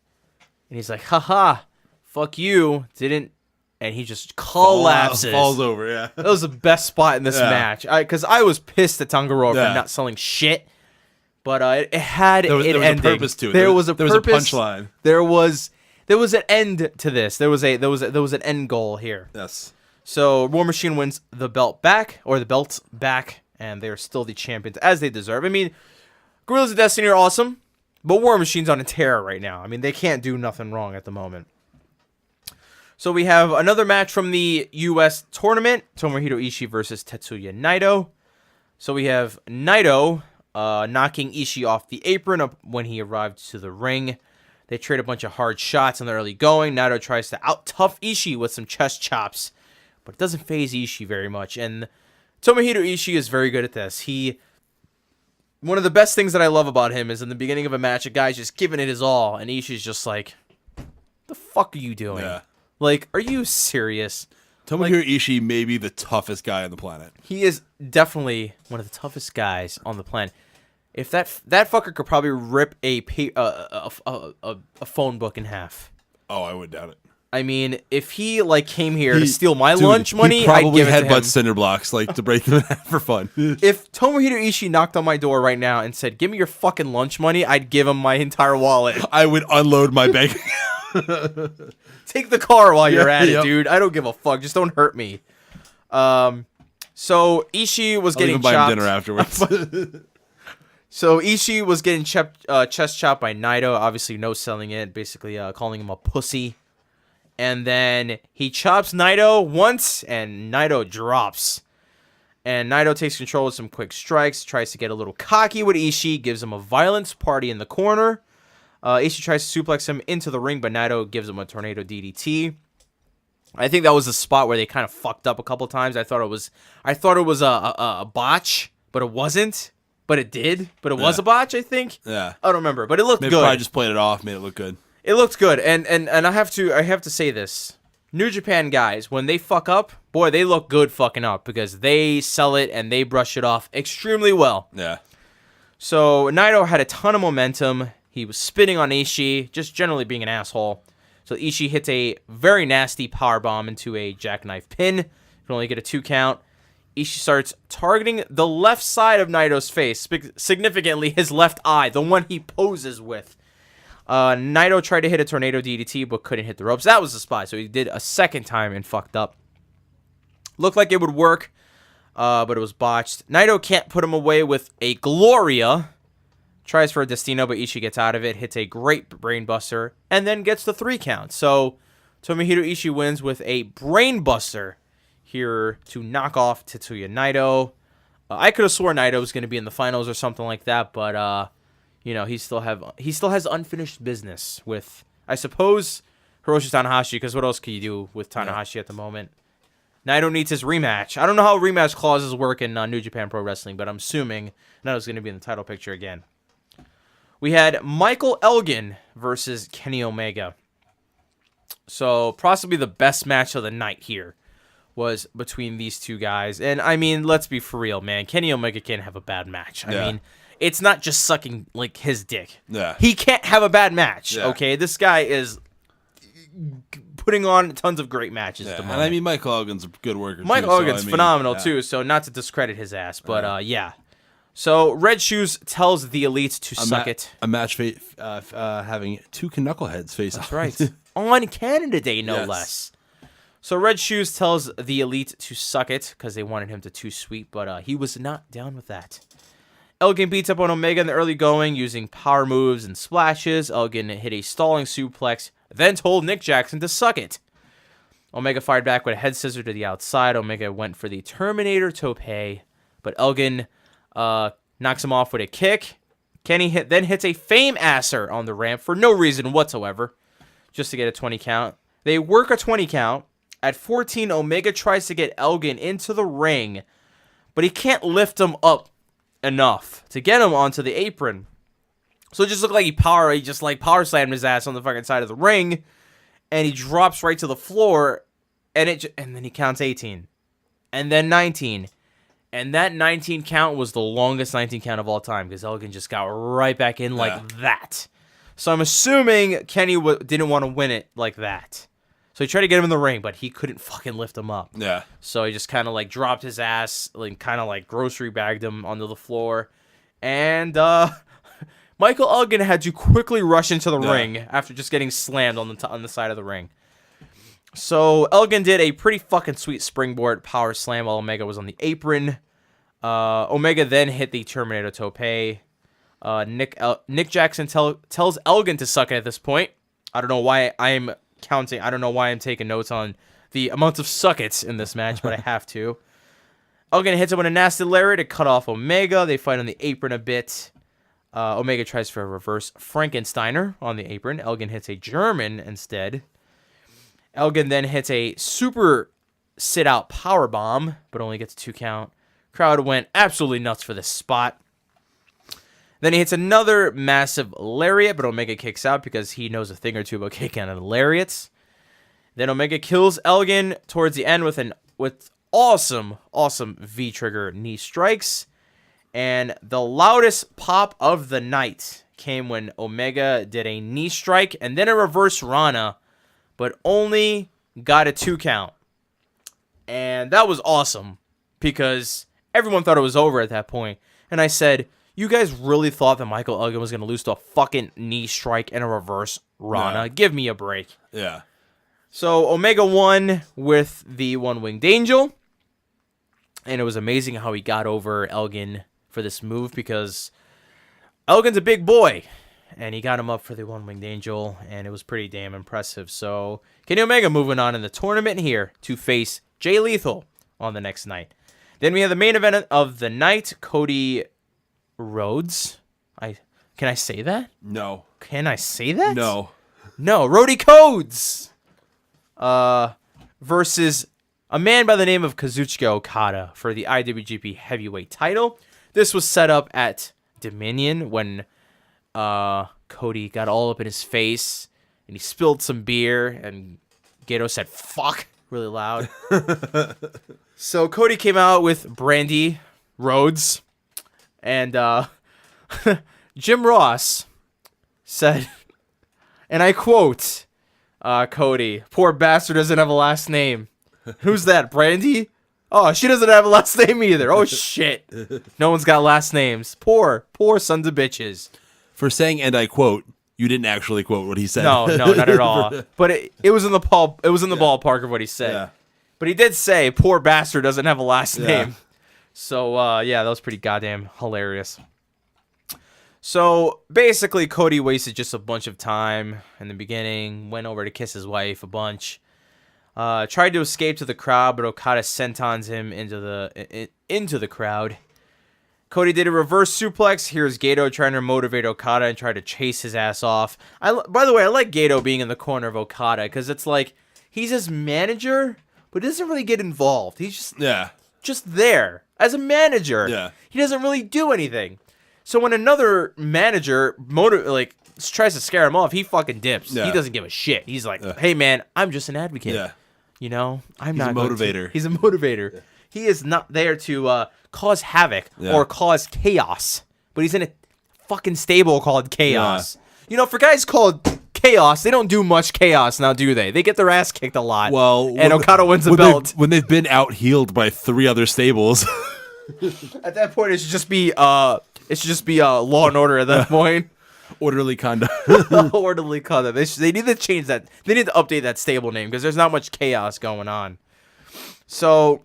And he's like, haha, fuck you, didn't, and he just collapses. Falls over, yeah. That was the best spot in this match. Because I was pissed at Tangaroa for not selling shit, but it had there was ending. a purpose to it. There was a punchline. There was an end to this. There was an end goal here. Yes. So War Machine wins the belts back, and they're still the champions as they deserve. I mean, Guerrillas of Destiny are awesome. But War Machine's on a tear right now. I mean, they can't do nothing wrong at the moment. So we have another match from the U.S. tournament. Tomohiro Ishii versus Tetsuya Naito. So we have Naito knocking Ishii off the apron when he arrived to the ring. They trade a bunch of hard shots in the early going. Naito tries to out-tough Ishii with some chest chops. But it doesn't faze Ishii very much. And Tomohiro Ishii is very good at this. One of the best things that I love about him is in the beginning of a match, a guy's just giving it his all, and Ishii's just like, the fuck are you doing? Yeah. Are you serious? Tomohiro Ishii may be the toughest guy on the planet. He is definitely one of the toughest guys on the planet. If that fucker could probably rip a phone book in half. Oh, I would doubt it. I mean, if he came here to steal my lunch money, probably I'd give it to him. headbutt cinder blocks to break them in half for fun. If Tomohiro Ishii knocked on my door right now and said, "Give me your fucking lunch money," I'd give him my entire wallet. I would unload my bank. Take the car while you're at it, dude. I don't give a fuck. Just don't hurt me. So Ishii was getting chopped. Buy him dinner afterwards. So Ishii was getting chest chopped by Naito. Obviously, no selling it. Basically, calling him a pussy. And then he chops Naito once, and Naito drops. And Naito takes control with some quick strikes, tries to get a little cocky with Ishii, gives him a violence party in the corner. Ishii tries to suplex him into the ring, but Naito gives him a tornado DDT. I think that was the spot where they kind of fucked up a couple times. I thought it was a botch, but it wasn't. But it did. But it was a botch, I think. Yeah. I don't remember, but it looked good. Probably just played it off, made it look good. It looked good, and I have to say this: New Japan guys, when they fuck up, boy, they look good fucking up because they sell it and they brush it off extremely well. Yeah. So Naito had a ton of momentum. He was spitting on Ishii, just generally being an asshole. So Ishii hits a very nasty powerbomb into a jackknife pin. You can only get a 2 count. Ishii starts targeting the left side of Naito's face, significantly his left eye, the one he poses with. Naito tried to hit a tornado DDT, but couldn't hit the ropes. That was the spot, so he did a second time and fucked up. Looked like it would work, but it was botched. Naito can't put him away with a Gloria. Tries for a Destino, but Ishii gets out of it, hits a great brainbuster, and then gets the 3 count. So Tomohiro Ishii wins with a brainbuster here to knock off Tetsuya Naito. I could have sworn Naito was going to be in the finals or something like that, but he still has unfinished business with, I suppose, Hiroshi Tanahashi, because what else can you do with Tanahashi at the moment? Naito needs his rematch. I don't know how rematch clauses work in New Japan Pro Wrestling, but I'm assuming Naito's going to be in the title picture again. We had Michael Elgin versus Kenny Omega. So possibly the best match of the night here was between these two guys. And I mean, let's be for real, man. Kenny Omega can't have a bad match. I mean, it's not just sucking his dick. Yeah. He can't have a bad match. Yeah. Okay, this guy is putting on tons of great matches at the moment. And I mean, Michael Elgin's a good worker. Michael Elgin's phenomenal too. So not to discredit his ass, but yeah. So Red Shoes tells the Elite to suck it. A match having two knuckleheads face That's off. right. On Canada Day, no less. So Red Shoes tells the Elite to suck it because they wanted him to too sweet, but he was not down with that. Elgin beats up on Omega in the early going using power moves and splashes. Elgin hit a stalling suplex, then told Nick Jackson to suck it. Omega fired back with a head scissor to the outside. Omega went for the Terminator tope, but Elgin knocks him off with a kick. Kenny then hits a Fame Asser on the ramp for no reason whatsoever, just to get a 20 count. They work a 20 count. At 14, Omega tries to get Elgin into the ring, but he can't lift him up enough to get him onto the apron. So it just looked like he power slammed his ass on the fucking side of the ring, and he drops right to the floor, and then he counts 18, and then 19, and that 19 count was the longest 19 count of all time because Elgin just got right back in like that. So I'm assuming Kenny didn't want to win it like that. So he tried to get him in the ring, but he couldn't fucking lift him up. Yeah. So he just kind of like dropped his ass, like kind of like grocery bagged him onto the floor, and Michael Elgin had to quickly rush into the ring after just getting slammed on the side of the ring. So Elgin did a pretty fucking sweet springboard power slam while Omega was on the apron. Omega then hit the Terminator tope. Nick Jackson tells Elgin to suck it at this point. I don't know why I'm counting. I don't know why I'm taking notes on the amount of suck-its in this match, but I have to. Elgin hits him with a nasty lariat to cut off Omega. They fight on the apron a bit. Omega tries for a reverse Frankensteiner on the apron. Elgin hits a German instead. Elgin then hits a super sit-out powerbomb, but only gets a 2 count. Crowd went absolutely nuts for this spot. Then he hits another massive lariat, but Omega kicks out because he knows a thing or two about kicking out of the lariats. Then Omega kills Elgin towards the end with awesome V-trigger knee strikes. And the loudest pop of the night came when Omega did a knee strike and then a reverse Rana, but only got a 2 count. And that was awesome because everyone thought it was over at that point. And I said, you guys really thought that Michael Elgin was going to lose to a fucking knee strike and a reverse Rana? Yeah. Give me a break. Yeah. So Omega won with the One-Winged Angel. And it was amazing how he got over Elgin for this move because Elgin's a big boy. And he got him up for the One-Winged Angel. And it was pretty damn impressive. So Kenny Omega moving on in the tournament here to face Jay Lethal on the next night. Then we have the main event of the night. Cody Rhodes. Can I say that? No. Can I say that? No. Rhodey Codes. Versus a man by the name of Kazuchika Okada for the IWGP Heavyweight title. This was set up at Dominion when Cody got all up in his face and he spilled some beer and Gato said "fuck" really loud. So Cody came out with Brandy Rhodes. And Jim Ross said, and I quote, Cody, poor bastard doesn't have a last name. Who's that, Brandy? Oh, she doesn't have a last name either. Oh, shit. No one's got last names. Poor sons of bitches. For saying, and I quote, you didn't actually quote what he said. No, not at all. But it was in the ballpark of what he said. Yeah. But he did say, poor bastard doesn't have a last name. So, that was pretty goddamn hilarious. So, basically, Cody wasted just a bunch of time in the beginning, went over to kiss his wife a bunch, tried to escape to the crowd, but Okada sentons him into the crowd. Cody did a reverse suplex. Here's Gato trying to motivate Okada and try to chase his ass off. By the way, I like Gato being in the corner of Okada, because it's like, he's his manager, but he doesn't really get involved. He's just there. As a manager, he doesn't really do anything. So when another manager tries to scare him off, he fucking dips. He doesn't give a shit. He's like, "Hey man, I'm just an advocate. You know, he's not a motivator. He's a motivator. Yeah. He is not there to cause havoc or cause chaos. But he's in a fucking stable called Chaos. You know, for guys called Chaos, they don't do much chaos now, do they? They get their ass kicked a lot. Well, and Okada wins the belt when they've been out healed by 3 other stables. At that point, it should just be Law and Order. At that point, orderly conduct. Orderly conduct. They need to change that. They need to update that stable name because there's not much chaos going on. So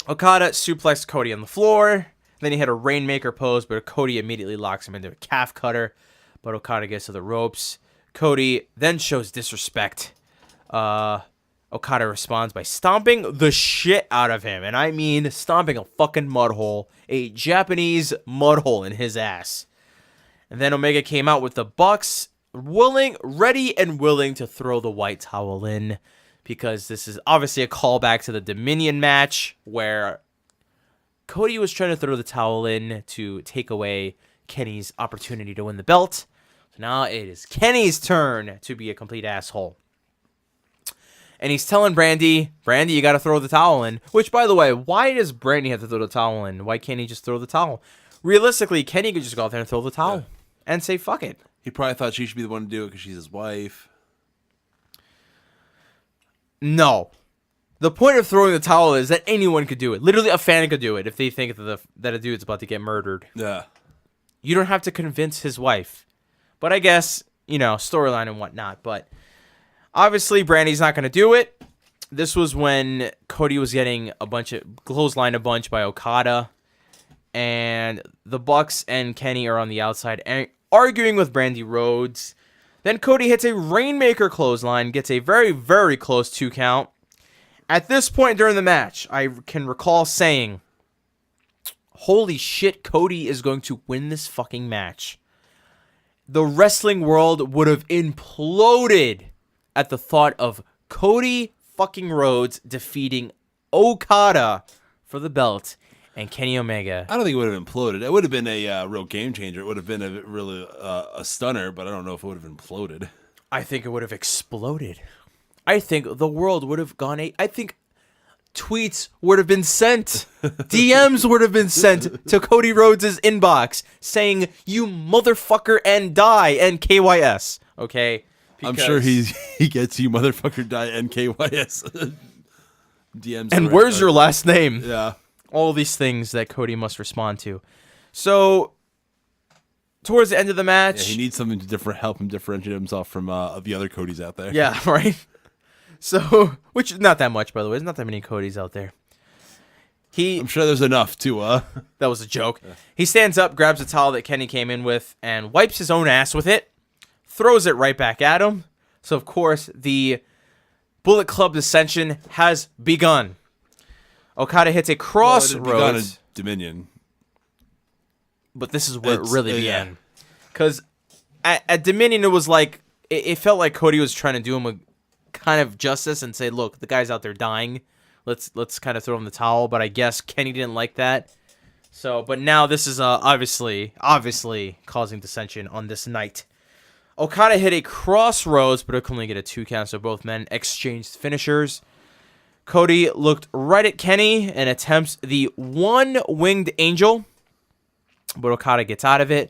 Okada suplexed Cody on the floor. Then he had a Rainmaker pose, but Cody immediately locks him into a calf cutter. But Okada gets to the ropes. Cody then shows disrespect. Okada responds by stomping the shit out of him. And I mean stomping a fucking mud hole. A Japanese mud hole in his ass. And then Omega came out with the Bucks ready and willing to throw the white towel in. Because this is obviously a callback to the Dominion match where Cody was trying to throw the towel in to take away Kenny's opportunity to win the belt. So now it is Kenny's turn to be a complete asshole. And he's telling Brandy, you got to throw the towel in. Which, by the way, why does Brandy have to throw the towel in? Why can't he just throw the towel? Realistically, Kenny could just go out there and throw the towel and say, fuck it. He probably thought she should be the one to do it because she's his wife. No. The point of throwing the towel is that anyone could do it. Literally, a fan could do it if they think that a dude's about to get murdered. Yeah. You don't have to convince his wife. But I guess, storyline and whatnot. But obviously, Brandy's not going to do it. This was when Cody was getting clotheslined a bunch by Okada. And the Bucks and Kenny are on the outside arguing with Brandy Rhodes. Then Cody hits a Rainmaker clothesline, gets a very, very close 2 count. At this point during the match, I can recall saying, holy shit, Cody is going to win this fucking match. The wrestling world would have imploded at the thought of Cody fucking Rhodes defeating Okada for the belt and Kenny Omega. I don't think it would have imploded. It would have been a real game changer. It would have been a stunner, but I don't know if it would have imploded. I think it would have exploded. I think the world would have gone. I think tweets would have been sent. DMs would have been sent to Cody Rhodes' inbox saying, "You motherfucker and die and KYS." Okay? Because I'm sure he gets "you motherfucker die and KYS." DMs. And where's your last name? Yeah. All these things that Cody must respond to. So, towards the end of the match, he needs something to help him differentiate himself from the other Codys out there. Yeah, right. So, which is not that much, by the way. There's not that many Codys out there. I'm sure there's enough to. That was a joke. Yeah. He stands up, grabs a towel that Kenny came in with, and wipes his own ass with it. Throws it right back at him. So, of course, the Bullet Club dissension has begun. Okada hits a crossroads. Dominion. But this is where it really began. Because at Dominion, it was like, it felt like Cody was trying to do him a kind of justice and say, look, the guy's out there dying. Let's kind of throw him the towel. But I guess Kenny didn't like that. So, but now this is obviously causing dissension on this night. Okada hit a crossroads, but it could only get a 2 count, so both men exchanged finishers. Cody looked right at Kenny and attempts the one-winged angel, but Okada gets out of it,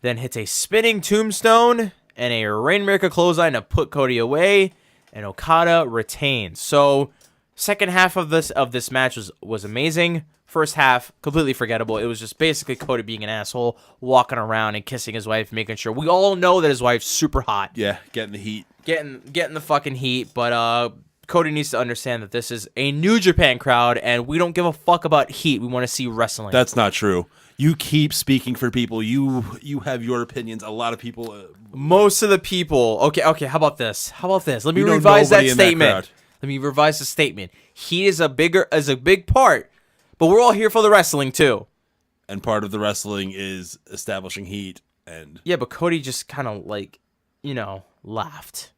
then hits a spinning tombstone and a Rainmaker clothesline to put Cody away, and Okada retains. So, second half of this match was amazing. First half, completely forgettable. It was just basically Cody being an asshole, walking around and kissing his wife, making sure. We all know that his wife's super hot. Yeah, getting the heat. Getting the fucking heat, but Cody needs to understand that this is a New Japan crowd, and we don't give a fuck about heat. We want to see wrestling. That's not true. You keep speaking for people. You have your opinions. A lot of people... Most of the people... Okay, how about this? Let me revise that statement. Let me revise the statement. Heat is a big part, but we're all here for the wrestling, too. And part of the wrestling is establishing heat. And yeah, but Cody just kind of, laughed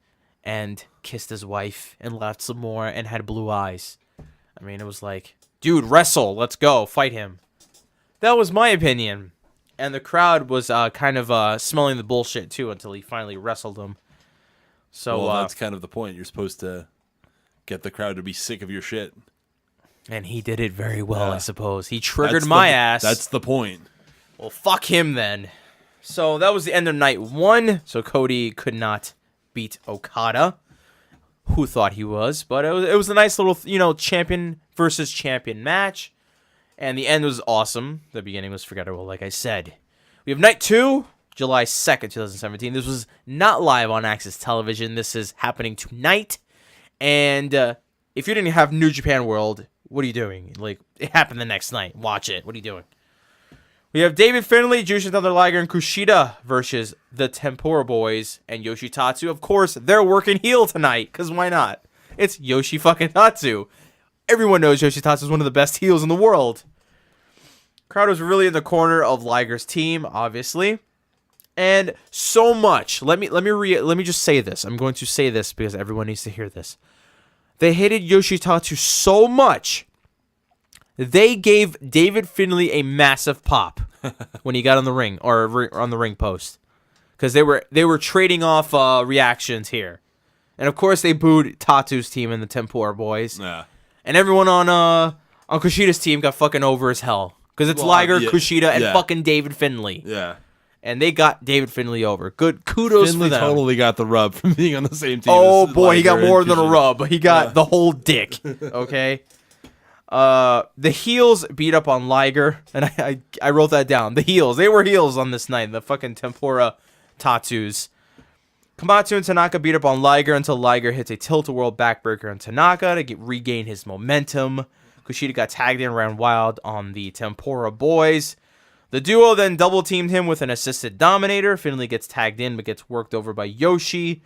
and kissed his wife and laughed some more and had blue eyes. I mean, it was like, dude, wrestle. Let's go. Fight him. That was my opinion. And the crowd was kind of smelling the bullshit, too, until he finally wrestled him. So that's kind of the point. You're supposed to get the crowd to be sick of your shit. And he did it very well, I suppose. He triggered my ass. That's the point. Well, fuck him then. So that was the end of night 1. So Cody could not beat Okada. Who thought he was? But it was a nice little, champion versus champion match. And the end was awesome. The beginning was forgettable, like I said. We have Night 2, July 2nd, 2017. This was not live on Access Television. This is happening tonight. And if you didn't have New Japan World, what are you doing? Like, it happened the next night. Watch it. What are you doing? We have David Finlay, Jushin Thunder Liger, and Kushida versus the Tempura Boys and Yoshitatsu. Of course, they're working heel tonight, because why not? It's Yoshi fucking Tatsu. Everyone knows Yoshitatsu is one of the best heels in the world. Crowd was really in the corner of Liger's team, obviously. And so much. Let me just say this. I'm going to say this because everyone needs to hear this. They hated Yoshitatsu so much, they gave David Finlay a massive pop when he got on the ring or on the ring post, because they were trading off reactions here, and of course they booed Tatsu's team and the Tempura Boys, and everyone on Kushida's team got fucking over as hell because it's Liger, Kushida, and fucking David Finlay. Yeah. And they got David Finlay over. Good kudos Finlay for them. Totally got the rub from being on the same team. Oh boy, he got more than a rub. He got the whole dick. Okay. The heels beat up on Liger, and I wrote that down. The heels, they were heels on this night. The fucking Tempura Tatsus. Komatsu and Tanaka beat up on Liger until Liger hits a tilt-a-whirl backbreaker on Tanaka to regain his momentum. Kushida got tagged in, ran wild on the Tempura Boys. The duo then double-teamed him with an assisted Dominator. Finlay gets tagged in but gets worked over by Yoshi.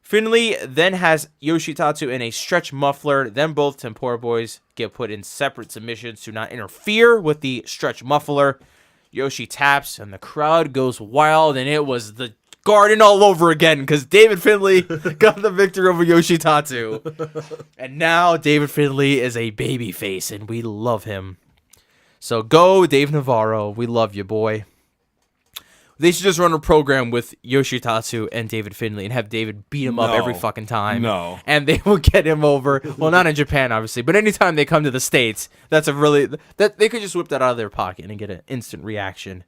Finlay then has Yoshitatsu in a stretch muffler. Then both Tempura Boys get put in separate submissions to not interfere with the stretch muffler. Yoshi taps and the crowd goes wild, and it was the Garden all over again because David Finlay got the victory over Yoshitatsu. And now David Finlay is a babyface, and we love him. So go, Dave Navarro. We love you, boy. They should just run a program with Yoshitatsu and David Finlay and have David beat him up every fucking time. No. And they will get him over. Well, not in Japan, obviously, but anytime they come to the States, that they could just whip that out of their pocket and get an instant reaction.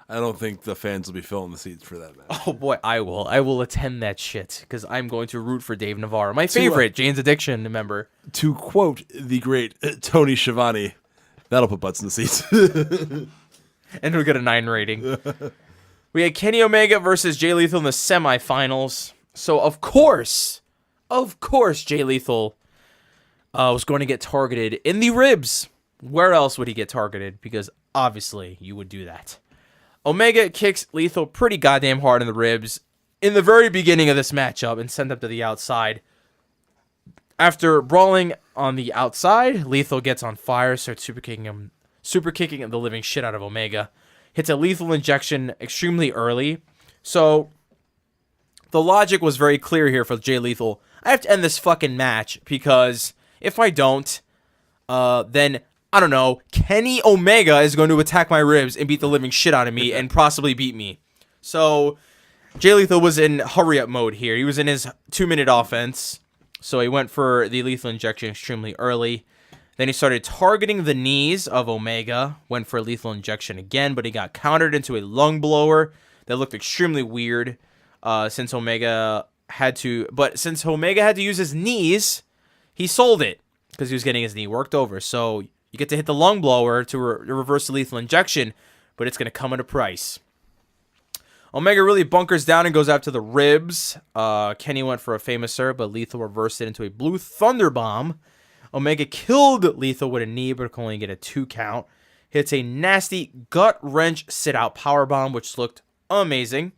I don't think the fans will be filling the seats for that match. Oh boy, I will. I will attend that shit because I'm going to root for Dave Navarro, my favorite Jane's Addiction member. To quote the great Tony Schiavone, that'll put butts in the seats. And we'll get a 9 rating. We had Kenny Omega versus Jay Lethal in the semifinals. So, of course, Jay Lethal was going to get targeted in the ribs. Where else would he get targeted? Because, obviously, you would do that. Omega kicks Lethal pretty goddamn hard in the ribs in the very beginning of this matchup and sent him to the outside. After brawling on the outside, Lethal gets on fire, starts super kicking the living shit out of Omega. Hits a lethal injection extremely early. So, the logic was very clear here for Jay Lethal. I have to end this fucking match because if I don't, then, I don't know, Kenny Omega is going to attack my ribs and beat the living shit out of me and possibly beat me. So, Jay Lethal was in hurry-up mode here. He was in his 2-minute offense. So, he went for the lethal injection extremely early. Then he started targeting the knees of Omega, went for a lethal injection again, but he got countered into a lung blower that looked extremely weird since Omega had to use his knees, he sold it because he was getting his knee worked over. So you get to hit the lung blower to reverse the lethal injection, but it's going to come at a price. Omega really bunkers down and goes after the ribs. Kenny went for a famouser, but Lethal reversed it into a blue thunder bomb. Omega killed Lethal with a knee, but could only get a 2 count. Hits a nasty gut-wrench sit-out powerbomb, which looked amazing.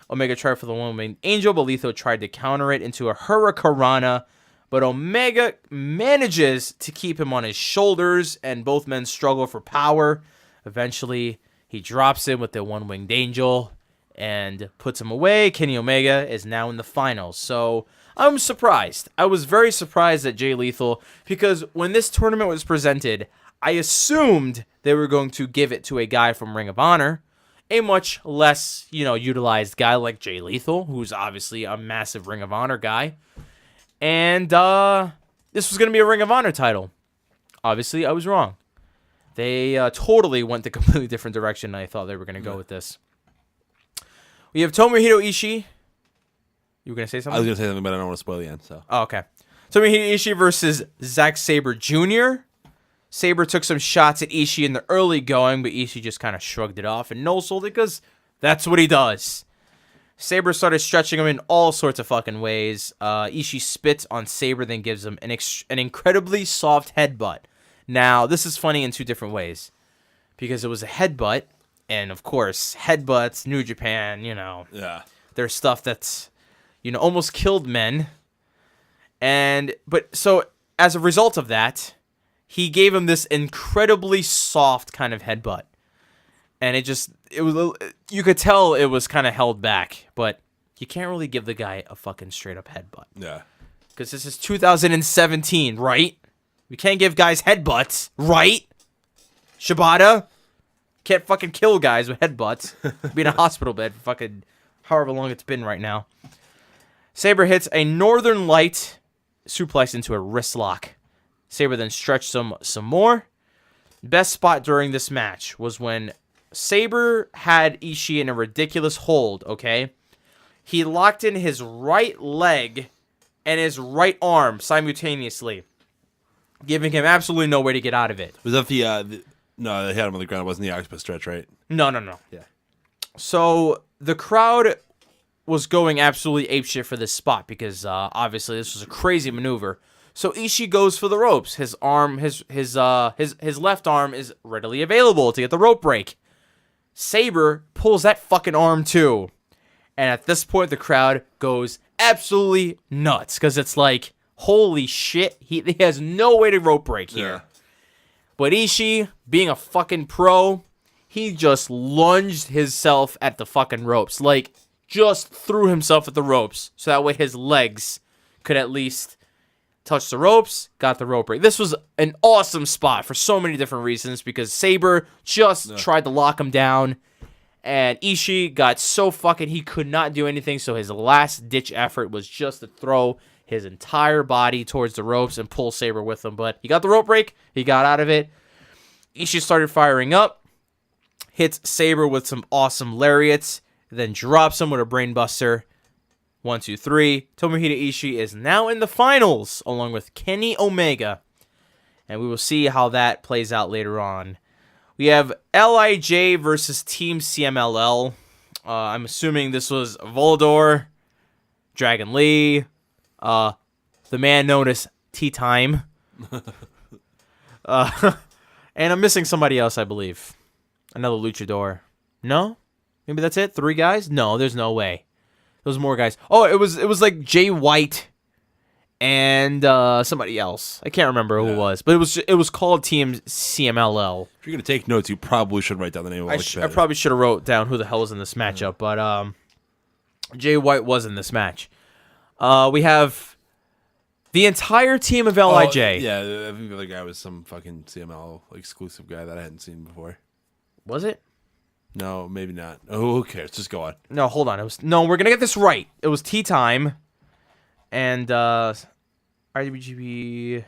Omega tried for the one-winged angel, but Lethal tried to counter it into a hurricanrana. But Omega manages to keep him on his shoulders, and both men struggle for power. Eventually, he drops him with the one-winged angel and puts him away. Kenny Omega is now in the finals. So I'm surprised. I was very surprised at Jay Lethal because when this tournament was presented, I assumed they were going to give it to a guy from Ring of Honor, a much less, utilized guy like Jay Lethal, who's obviously a massive Ring of Honor guy. And this was going to be a Ring of Honor title. Obviously, I was wrong. They totally went a completely different direction than I thought they were going to go with this. We have Tomohiro Ishii. You were going to say something? I was going to say something, but I don't want to spoil the end. So. Oh, okay. Tomohiro Ishii versus Zack Sabre Jr. Sabre took some shots at Ishii in the early going, but Ishii just kind of shrugged it off and no-sold it because that's what he does. Sabre started stretching him in all sorts of fucking ways. Ishii spits on Sabre, then gives him an incredibly soft headbutt. Now, this is funny in two different ways. Because it was a headbutt, and of course, headbutts, New Japan, there's stuff that's, almost killed men. But so, as a result of that, he gave him this incredibly soft kind of headbutt. And you could tell it was kind of held back, but you can't really give the guy a fucking straight up headbutt. Yeah. Because this is 2017, right? We can't give guys headbutts, right? Shibata can't fucking kill guys with headbutts. Be in a hospital bed for fucking however long it's been right now. Sabre hits a Northern Light suplex into a wrist lock. Sabre then stretched some more. Best spot during this match was when Sabre had Ishii in a ridiculous hold, okay? He locked in his right leg and his right arm simultaneously, giving him absolutely no way to get out of it. Was that the no, they had him on the ground. It wasn't the octopus stretch, right? No. Yeah. So the crowd was going absolutely apeshit for this spot because obviously this was a crazy maneuver. So Ishii goes for the ropes. His arm, his left arm is readily available to get the rope break. Sabre pulls that fucking arm too, and at this point the crowd goes absolutely nuts because it's like, holy shit, he has no way to rope break here. Yeah. But Ishii, being a fucking pro, he just lunged himself at the fucking ropes. Like, just threw himself at the ropes. So that way his legs could at least touch the ropes, got the rope break. This was an awesome spot for so many different reasons because Sabre just tried to lock him down. And Ishii got so fucking, he could not do anything. So his last ditch effort was just to throw his entire body towards the ropes and pull Sabre with him. But he got the rope break. He got out of it. Ishii started firing up. Hits Sabre with some awesome lariats. Then drops him with a brainbuster. 1, 2, 3. Tomohito Ishii is now in the finals along with Kenny Omega. And we will see how that plays out later on. We have LIJ versus Team CMLL. I'm assuming this was Volador, Dragon Lee, the man known as Tea Time. And I'm missing somebody else, I believe. Another luchador. No? Maybe that's it? 3 guys? No, there's no way. There's more guys. Oh, it was like Jay White and somebody else. I can't remember who it was, but it was called Team CMLL. If you're gonna take notes, you probably should write down the name of it. I probably should have wrote down who the hell was in this matchup, but Jay White was in this match. We have the entire team of LIJ. Yeah, I think the other guy was some fucking CML exclusive guy that I hadn't seen before. Was it? No, maybe not. Oh, who cares? Just go on. No, hold on. We're gonna get this right. It was Tea Time, and IWGP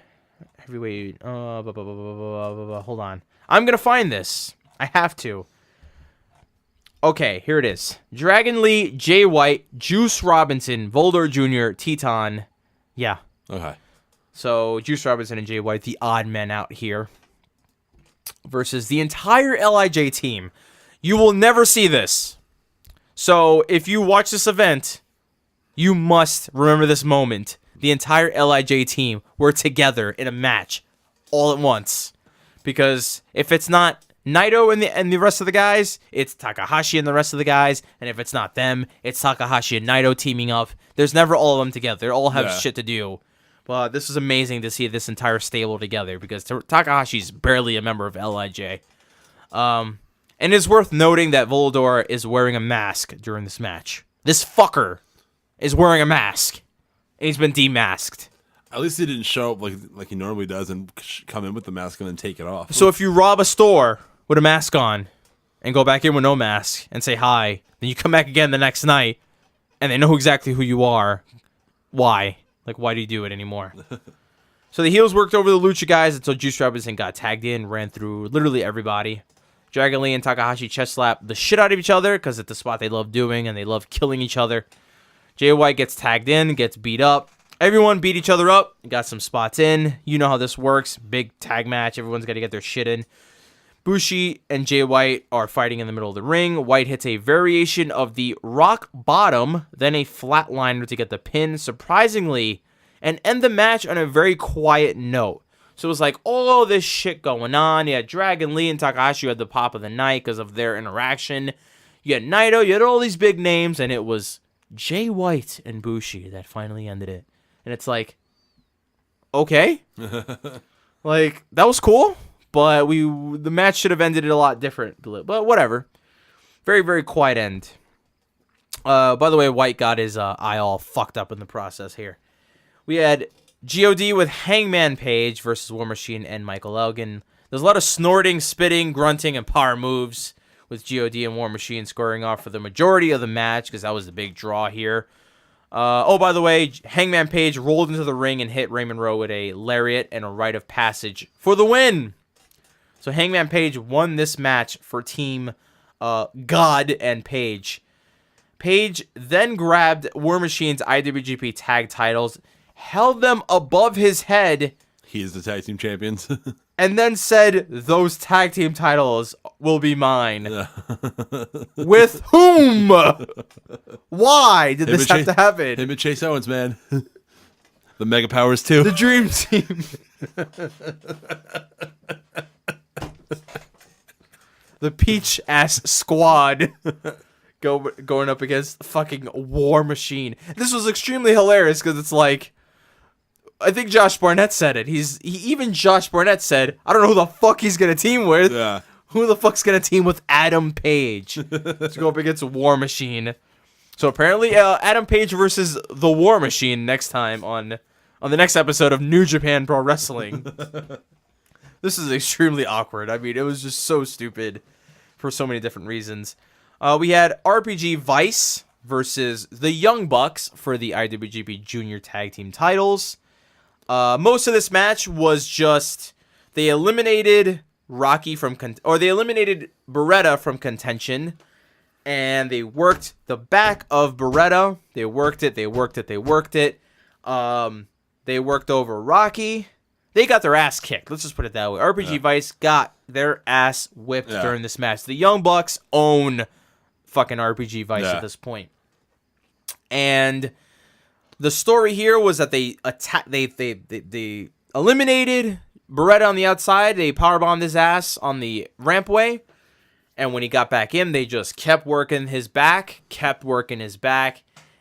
heavyweight. Hold on. I'm gonna find this. I have to. Okay, here it is. Dragon Lee, Jay White, Juice Robinson, Volador Jr., Teton. Yeah. Okay. So Juice Robinson and Jay White, the odd men out here, versus the entire LIJ team. You will never see this. So if you watch this event, you must remember this moment. The entire LIJ team were together in a match all at once. Because if it's not Naito and the rest of the guys, it's Takahashi and the rest of the guys. And if it's not them, it's Takahashi and Naito teaming up. There's never all of them together. They all have shit to do. But this is amazing to see this entire stable together because Takahashi's barely a member of LIJ. And it's worth noting that Volador is wearing a mask during this match. This fucker is wearing a mask. And he's been demasked. At least he didn't show up like he normally does and come in with the mask and then take it off. So if you rob a store with a mask on and go back in with no mask and say hi, then you come back again the next night and they know exactly who you are. Why? Like, why do you do it anymore? So the heels worked over the Lucha guys until Juice Robinson got tagged in, ran through literally everybody. Dragon Lee and Takahashi chest slap the shit out of each other because it's the spot they love doing and they love killing each other. Jay White gets tagged in, gets beat up. Everyone beat each other up, got some spots in. You know how this works. Big tag match. Everyone's got to get their shit in. Bushi and Jay White are fighting in the middle of the ring. White hits a variation of the rock bottom, then a flatliner to get the pin, surprisingly, and end the match on a very quiet note. So it was like all this shit going on. You had Dragon Lee and Takahashi had the pop of the night because of their interaction. You had Naito, you had all these big names, and it was Jay White and Bushi that finally ended it. And it's like, okay. Like, that was cool. But the match should have ended it a lot different. But whatever. Very, very quiet end. By the way, White got his eye all fucked up in the process here. We had God with Hangman Page versus War Machine and Michael Elgin. There's a lot of snorting, spitting, grunting, and power moves with God and War Machine scoring off for the majority of the match because that was the big draw here. By the way, Hangman Page rolled into the ring and hit Raymond Rowe with a lariat and a rite of passage for the win. So Hangman Page won this match for Team God and Page. Page then grabbed War Machine's IWGP tag titles, held them above his head. He is the tag team champions. And then said, those tag team titles will be mine. With whom? Why did this have to happen? Him and Chase Owens, man. The Mega Powers, too. The Dream Team. The Peach-ass squad going up against fucking War Machine. This was extremely hilarious because it's like, I think Josh Barnett said it. Even Josh Barnett said, I don't know who the fuck he's going to team with. Yeah. Who the fuck's going to team with Adam Page to go up against War Machine? So apparently Adam Page versus the War Machine next time on the next episode of New Japan Pro Wrestling. This is extremely awkward. I mean, it was just so stupid for so many different reasons. We had RPG Vice versus the Young Bucks for the IWGP Junior Tag Team titles. Most of this match was just they eliminated they eliminated Beretta from contention, and they worked the back of Beretta. They worked it. They worked over Rocky. They got their ass kicked. Let's just put it that way. RPG Vice got their ass whipped during this match. The Young Bucks own fucking RPG Vice at this point. And the story here was that they eliminated Beretta on the outside. They powerbombed his ass on the rampway. And when he got back in, they just kept working his back.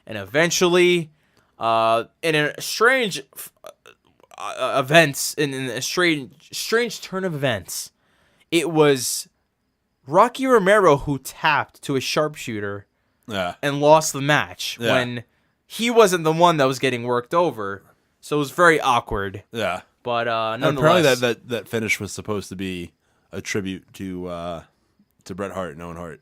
And eventually, in a strange strange turn of events, it was Rocky Romero who tapped to a sharpshooter and lost the match when he wasn't the one that was getting worked over. So it was very awkward. Yeah. But nonetheless, apparently that finish was supposed to be a tribute to Bret Hart and Owen Hart.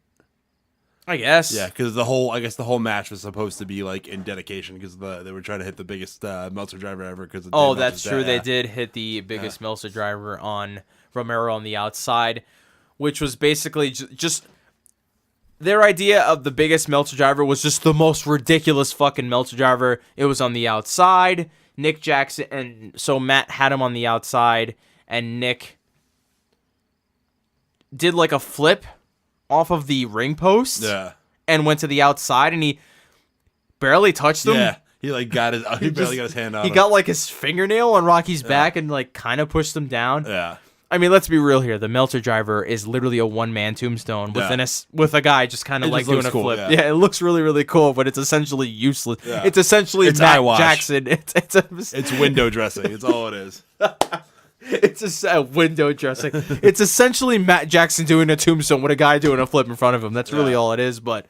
I guess. Yeah, because the whole match was supposed to be like in dedication because they were trying to hit the biggest Meltzer driver ever. That's true. They did hit the biggest Meltzer driver on Romero on the outside, which was basically just their idea of the biggest Meltzer driver was just the most ridiculous fucking Meltzer driver. It was on the outside. Nick Jackson, and so Matt had him on the outside, and Nick did like a flip off of the ring post and went to the outside, and he barely touched him. Yeah, he barely got his hand on him. He got like his fingernail on Rocky's back and like kind of pushed him down. Yeah. I mean, let's be real here. The Meltzer driver is literally a one-man tombstone with a guy just kind of like doing a flip. Yeah, it looks really, really cool, but it's essentially useless. Yeah. It's essentially Matt Jackson. It's window dressing. It's all it is. It's a window dressing. It's essentially Matt Jackson doing a tombstone with a guy doing a flip in front of him. That's really all it is. But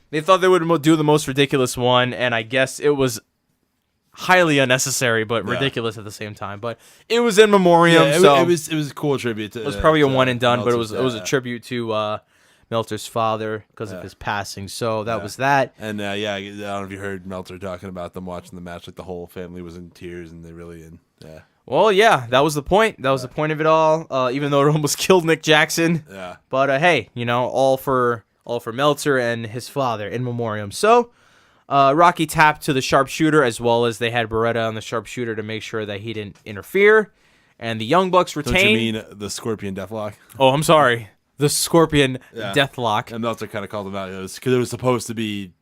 they thought they would do the most ridiculous one, and I guess it was highly unnecessary, but ridiculous at the same time. But it was in memoriam. Yeah, it was a cool tribute. It was probably a one and done, but it was a tribute to Meltzer's father because of his passing. So that was that. And I don't know if you heard Meltzer talking about them watching the match. Like the whole family was in tears, and they really Well, yeah, that was the point. That was the point of it all. Even though it almost killed Nick Jackson. Yeah. But hey, all for Meltzer and his father in memoriam. So Rocky tapped to the sharpshooter, as well as they had Beretta on the sharpshooter to make sure that he didn't interfere. And the Young Bucks retained. Don't you mean the Scorpion Deathlock? Oh, I'm sorry. The Scorpion Deathlock. And Meltzer kind of called them out because it was supposed to be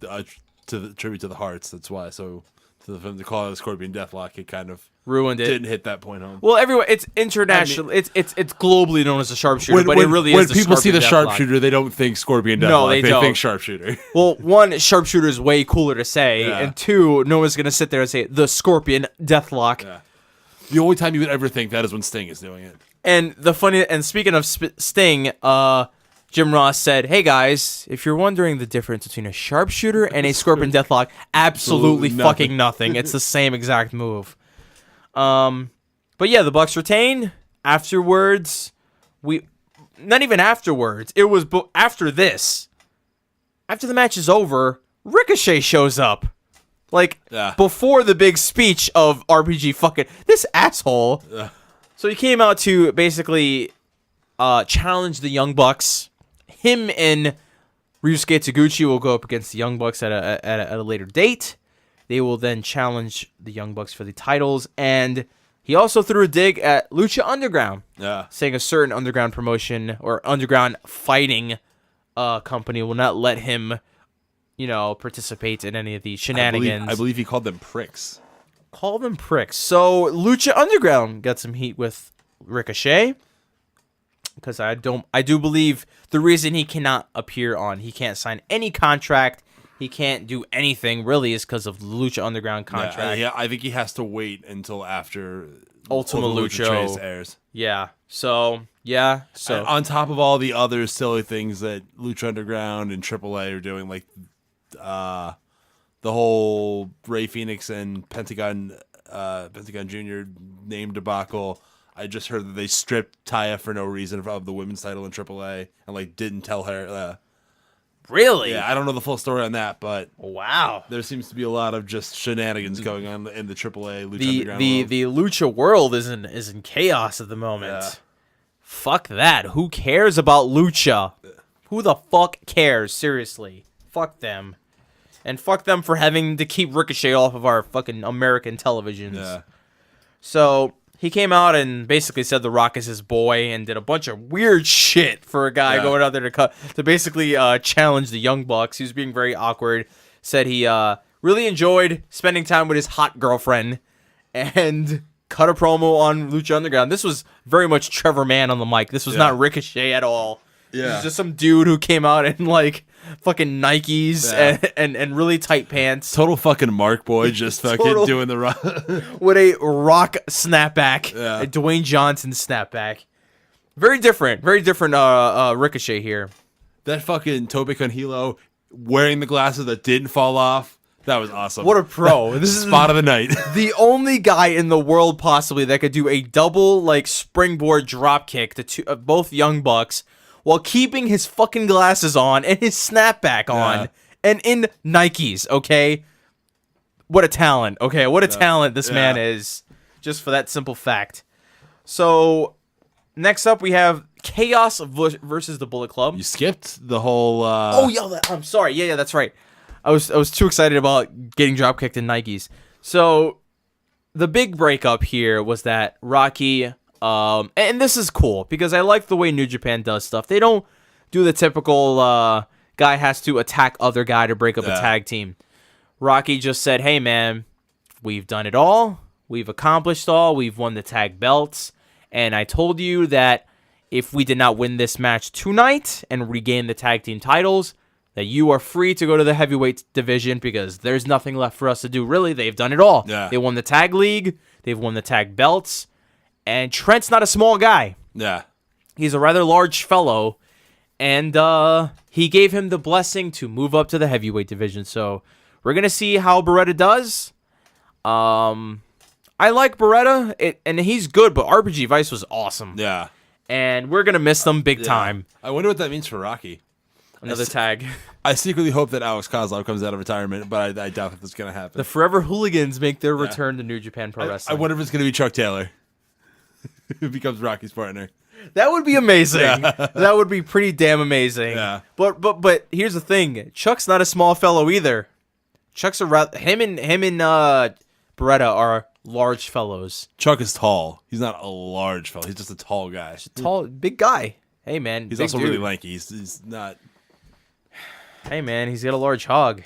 to the tribute to the Hearts. That's why. So to call it the Scorpion Deathlock, it kind of ruined it. Didn't hit that point home. Well, everyone, it's international. It's globally known as a sharpshooter, but it really is. When people see the sharpshooter, they don't think Scorpion Deathlock. No, they think sharpshooter. Well, one, sharpshooter is way cooler to say, and two, no one's gonna sit there and say the Scorpion Deathlock. Yeah. The only time you would ever think that is when Sting is doing it. And speaking of Sting, Jim Ross said, "Hey guys, if you're wondering the difference between a sharpshooter and a Scorpion Deathlock, absolutely fucking nothing. It's the same exact move." But yeah, the Bucks retain. Afterwards, not even afterwards. It was after this. After the match is over, Ricochet shows up. Before the big speech of RPG fucking this asshole. So he came out to basically challenge the Young Bucks. Him and Ryusuke Taguchi will go up against the Young Bucks at a later date. They will then challenge the Young Bucks for the titles. And he also threw a dig at Lucha Underground. Saying a certain underground promotion or underground fighting company will not let him, participate in any of these shenanigans. I believe he called them pricks. Call them pricks. So Lucha Underground got some heat with Ricochet. Because I do believe the reason he cannot appear he can't sign any contract, he can't do anything really is because of the Lucha Underground contract. Yeah, I think he has to wait until after Ultima Lucha airs. Yeah. So and on top of all the other silly things that Lucha Underground and AAA are doing, like the whole Rey Fenix and Pentagon Jr. name debacle. I just heard that they stripped Taya for no reason of the women's title in AAA and didn't tell her. Really? Yeah, I don't know the full story on that, but wow, there seems to be a lot of just shenanigans going on in the AAA Lucha Underground world. The Lucha world is in chaos at the moment. Yeah. Fuck that. Who cares about Lucha? Who the fuck cares? Seriously, fuck them, and fuck them for having to keep Ricochet off of our fucking American televisions. Yeah. So he came out and basically said The Rock is his boy and did a bunch of weird shit for a guy going out there to basically challenge the Young Bucks. He was being very awkward. Said he really enjoyed spending time with his hot girlfriend and cut a promo on Lucha Underground. This was very much Trevor Mann on the mic. This was not Ricochet at all. Yeah. This was just some dude who came out in fucking Nikes and really tight pants. Total fucking Mark boy, just fucking doing the rock. With a Rock snapback. Yeah. A Dwayne Johnson snapback. Very different Ricochet here. That fucking Tope con Hilo wearing the glasses that didn't fall off. That was awesome. What a pro. This is spot of the night. The only guy in the world possibly that could do a double springboard drop kick to both Young Bucks while keeping his fucking glasses on and his snapback on and in Nikes, okay? What a talent, okay? What a talent this man is, just for that simple fact. So, next up we have Chaos versus the Bullet Club. You skipped the whole... Oh, yeah, I'm sorry. Yeah, that's right. I was too excited about getting dropkicked in Nikes. So, the big breakup here was that Rocky... and this is cool because I like the way New Japan does stuff. They don't do the typical guy has to attack other guy to break up a tag team. Rocky just said, "Hey man, we've done it all. We've accomplished all. We've won the tag belts. And I told you that if we did not win this match tonight and regain the tag team titles, that you are free to go to the heavyweight division because there's nothing left for us to do. Really, they've done it all. Yeah. They won the tag league. They've won the tag belts. And Trent's not a small guy. Yeah. He's a rather large fellow. And he gave him the blessing to move up to the heavyweight division. So we're going to see how Beretta does. I like Beretta, and he's good, but RPG Vice was awesome. Yeah. And we're going to miss them big time. I wonder what that means for Rocky. Another tag. I secretly hope that Alex Kozlov comes out of retirement, but I doubt that that's going to happen. The Forever Hooligans make their return to New Japan Pro Wrestling. I wonder if it's going to be Chuck Taylor. Who becomes Rocky's partner. That would be amazing. Yeah. That would be pretty damn amazing. Yeah. But here's the thing. Chuck's not a small fellow either. Chuck's him and Beretta are large fellows. Chuck is tall. He's not a large fellow. He's just a tall guy. He's a tall, big guy. Hey man, he's also really lanky. He's not. Hey man, he's got a large hog.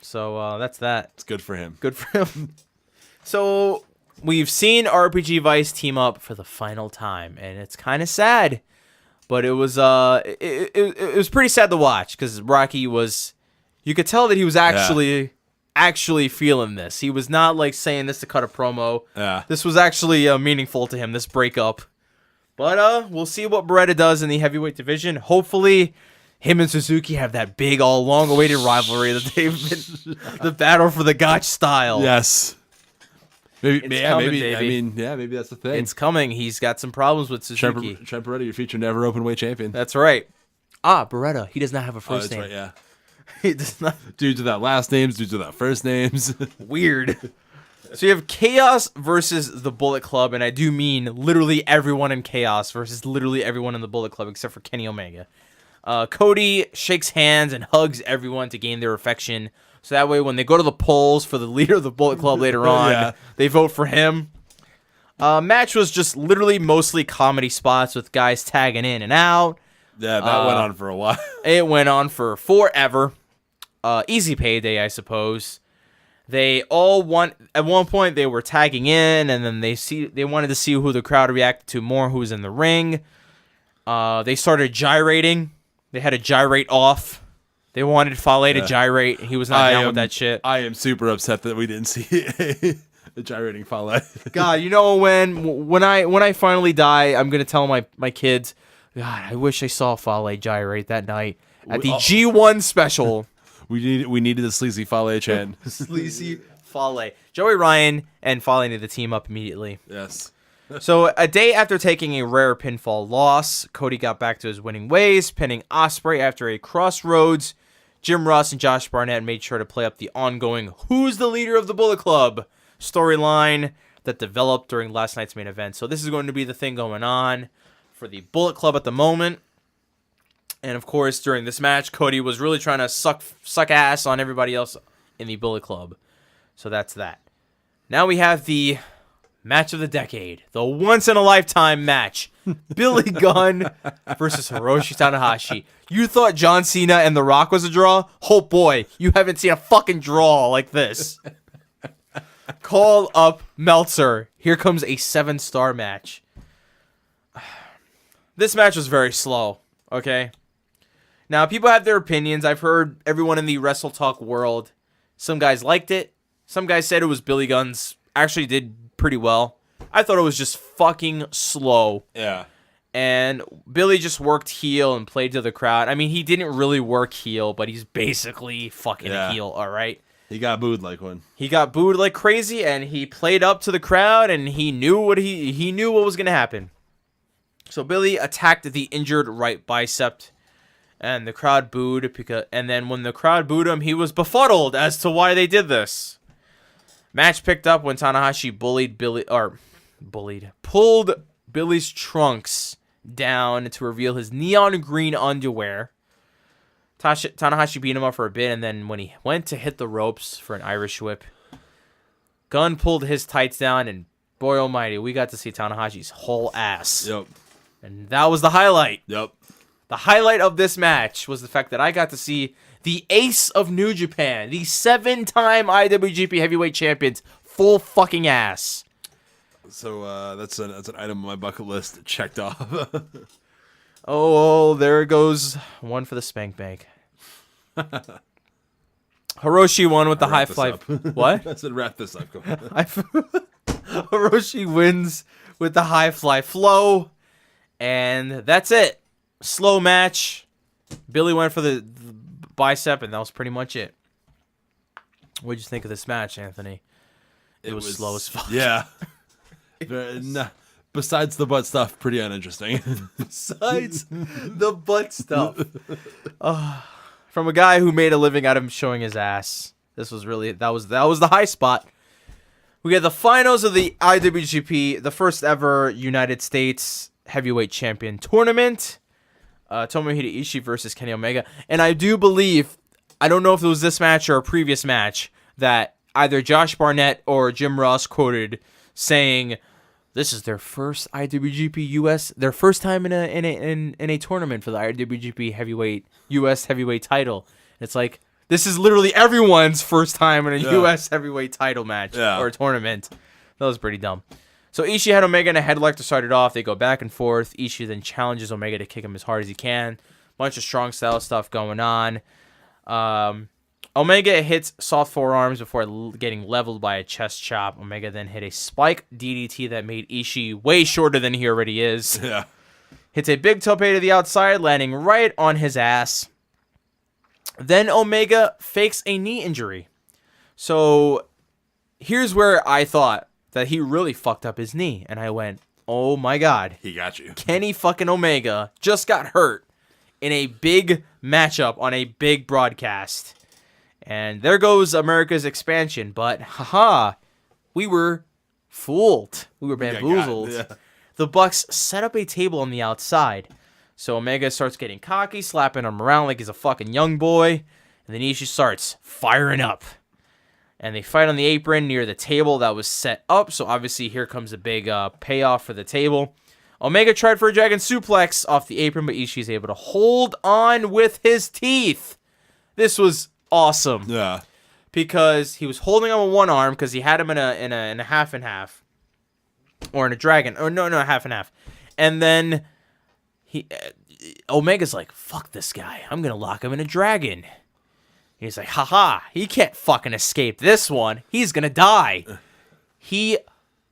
So that's that. It's good for him. Good for him. So we've seen RPG Vice team up for the final time, and it's kind of sad. But it was it was pretty sad to watch because Rocky was. You could tell that he was actually feeling this. He was not like saying this to cut a promo. Yeah. This was actually meaningful to him. This breakup. But we'll see what Beretta does in the heavyweight division. Hopefully, him and Suzuki have that big, long-awaited rivalry that they've been the battle for the Gotch style. Yes. Maybe, baby. I mean, maybe that's the thing. It's coming. He's got some problems with Suzuki. Trent Beretta, your future never openweight champion. That's right. Beretta. He does not have a first name. Right, yeah. He does not. Dudes without last names, dudes without first names. Weird. So you have Chaos versus the Bullet Club, and I do mean literally everyone in Chaos versus literally everyone in the Bullet Club except for Kenny Omega. Cody shakes hands and hugs everyone to gain their affection. So that way when they go to the polls for the leader of the Bullet Club later on, they vote for him. Match was just literally mostly comedy spots with guys tagging in and out. Yeah, that went on for a while. It went on for forever. Easy payday, I suppose. They all at one point they were tagging in, and then they wanted to see who the crowd reacted to more, who was in the ring. They started gyrating. They had to gyrate off. They wanted Fale to gyrate. He was not down with that shit. I am super upset that we didn't see a gyrating Fale. God, you know when I finally die, I'm gonna tell my kids, God, I wish I saw Fale gyrate that night at the G1 special. We needed a sleazy Fale Chan. Sleazy Fale. Joey Ryan and Fale need to team up immediately. Yes. So a day after taking a rare pinfall loss, Cody got back to his winning ways, pinning Ospreay after a Crossroads. Jim Ross and Josh Barnett made sure to play up the ongoing "Who's the leader of the Bullet Club" storyline that developed during last night's main event. So this is going to be the thing going on for the Bullet Club at the moment. And of course, during this match, Cody was really trying to suck ass on everybody else in the Bullet Club. So that's that. Now we have the match of the decade, the once-in-a-lifetime match. Billy Gunn versus Hiroshi Tanahashi. You thought John Cena and The Rock was a draw? Oh boy, you haven't seen a fucking draw like this. Call up Meltzer. Here comes a 7-star match. This match was very slow, okay? Now, people have their opinions. I've heard everyone in the Wrestle Talk world. Some guys liked it. Some guys said it was Billy Gunn's. Actually did pretty well. I thought it was just fucking slow. Yeah. And Billy just worked heel and played to the crowd. I mean, he didn't really work heel, but he's basically fucking a heel, all right? He got booed like one. He got booed like crazy, and he played up to the crowd, and he knew what was going to happen. So Billy attacked the injured right bicep, and the crowd booed. And then when the crowd booed him, he was befuddled as to why they did this. Match picked up when Tanahashi pulled Billy's trunks down to reveal his neon green underwear. Tanahashi beat him up for a bit, and then when he went to hit the ropes for an Irish whip, Gunn pulled his tights down, and boy almighty, we got to see Tanahashi's whole ass. Yep. And that was the highlight. Yep. The highlight of this match was the fact that I got to see the ace of New Japan, the 7-time IWGP Heavyweight Champions, full fucking ass. So that's an item on my bucket list checked off. Oh, there goes one for the spank bank. Hiroshi won with the high fly. What? I said wrap this up. Hiroshi wins with the high fly flow, and that's it. Slow match. Billy went for the bicep, and that was pretty much it. What'd you think of this match, Anthony? It was slow as fuck. Yeah. Besides the butt stuff, pretty uninteresting. Besides the butt stuff. From a guy who made a living out of showing his ass. This was really that was the high spot. We had the finals of the IWGP, the first ever United States Heavyweight Champion tournament. Tomohiro Ishii versus Kenny Omega. And I do believe, I don't know if it was this match or a previous match, that either Josh Barnett or Jim Ross quoted saying, "This is their first IWGP US, their first time in a tournament for the IWGP US heavyweight title." It's like, this is literally everyone's first time in a US heavyweight title match or a tournament. That was pretty dumb. So Ishii had Omega in a headlock to start it off. They go back and forth. Ishii then challenges Omega to kick him as hard as he can. Bunch of strong style stuff going on. Omega hits soft forearms before getting leveled by a chest chop. Omega then hit a spike DDT that made Ishii way shorter than he already is. Yeah. Hits a big tope to the outside, landing right on his ass. Then Omega fakes a knee injury. So here's where I thought that he really fucked up his knee. And I went, oh my God. He got you. Kenny fucking Omega just got hurt in a big matchup on a big broadcast. And there goes America's expansion. But, haha, we were fooled. We were bamboozled. Yeah. The Bucks set up a table on the outside. So Omega starts getting cocky, slapping him around like he's a fucking young boy. And then Ishii starts firing up. And they fight on the apron near the table that was set up. So obviously here comes a big payoff for the table. Omega tried for a dragon suplex off the apron, but Ishii's able to hold on with his teeth. This was awesome. Yeah. Because he was holding on with one arm because he had him in a half and half. Or in a dragon. Or no, half and half. And then Omega's like, fuck this guy. I'm going to lock him in a dragon. He's like, haha, he can't fucking escape this one. He's going to die. He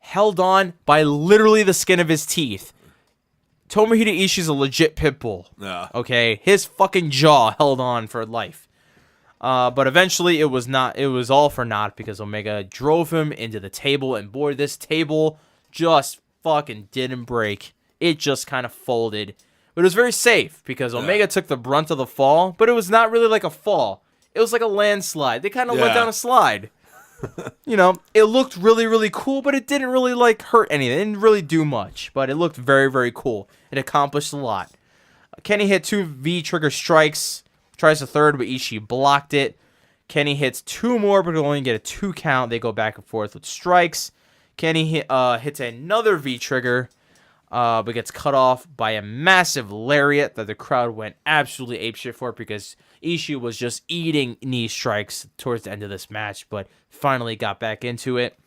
held on by literally the skin of his teeth. Tomohito Ishii's a legit pit bull. Yeah. Okay? His fucking jaw held on for life. But eventually it was all for naught because Omega drove him into the table. And boy, this table just fucking didn't break. It just kind of folded. But it was very safe because Omega took the brunt of the fall. But it was not really like a fall. It was like a landslide. They kind of went down a slide. You know, it looked really, really cool, but it didn't really, like, hurt anything. It didn't really do much, but it looked very, very cool. It accomplished a lot. Kenny hit 2 V-trigger strikes, tries a third, but Ishii blocked it. Kenny hits 2 more, but he'll only get a 2 count. They go back and forth with strikes. Kenny hits another V-trigger, but gets cut off by a massive lariat that the crowd went absolutely apeshit for because Ishii was just eating knee strikes towards the end of this match, but finally got back into it.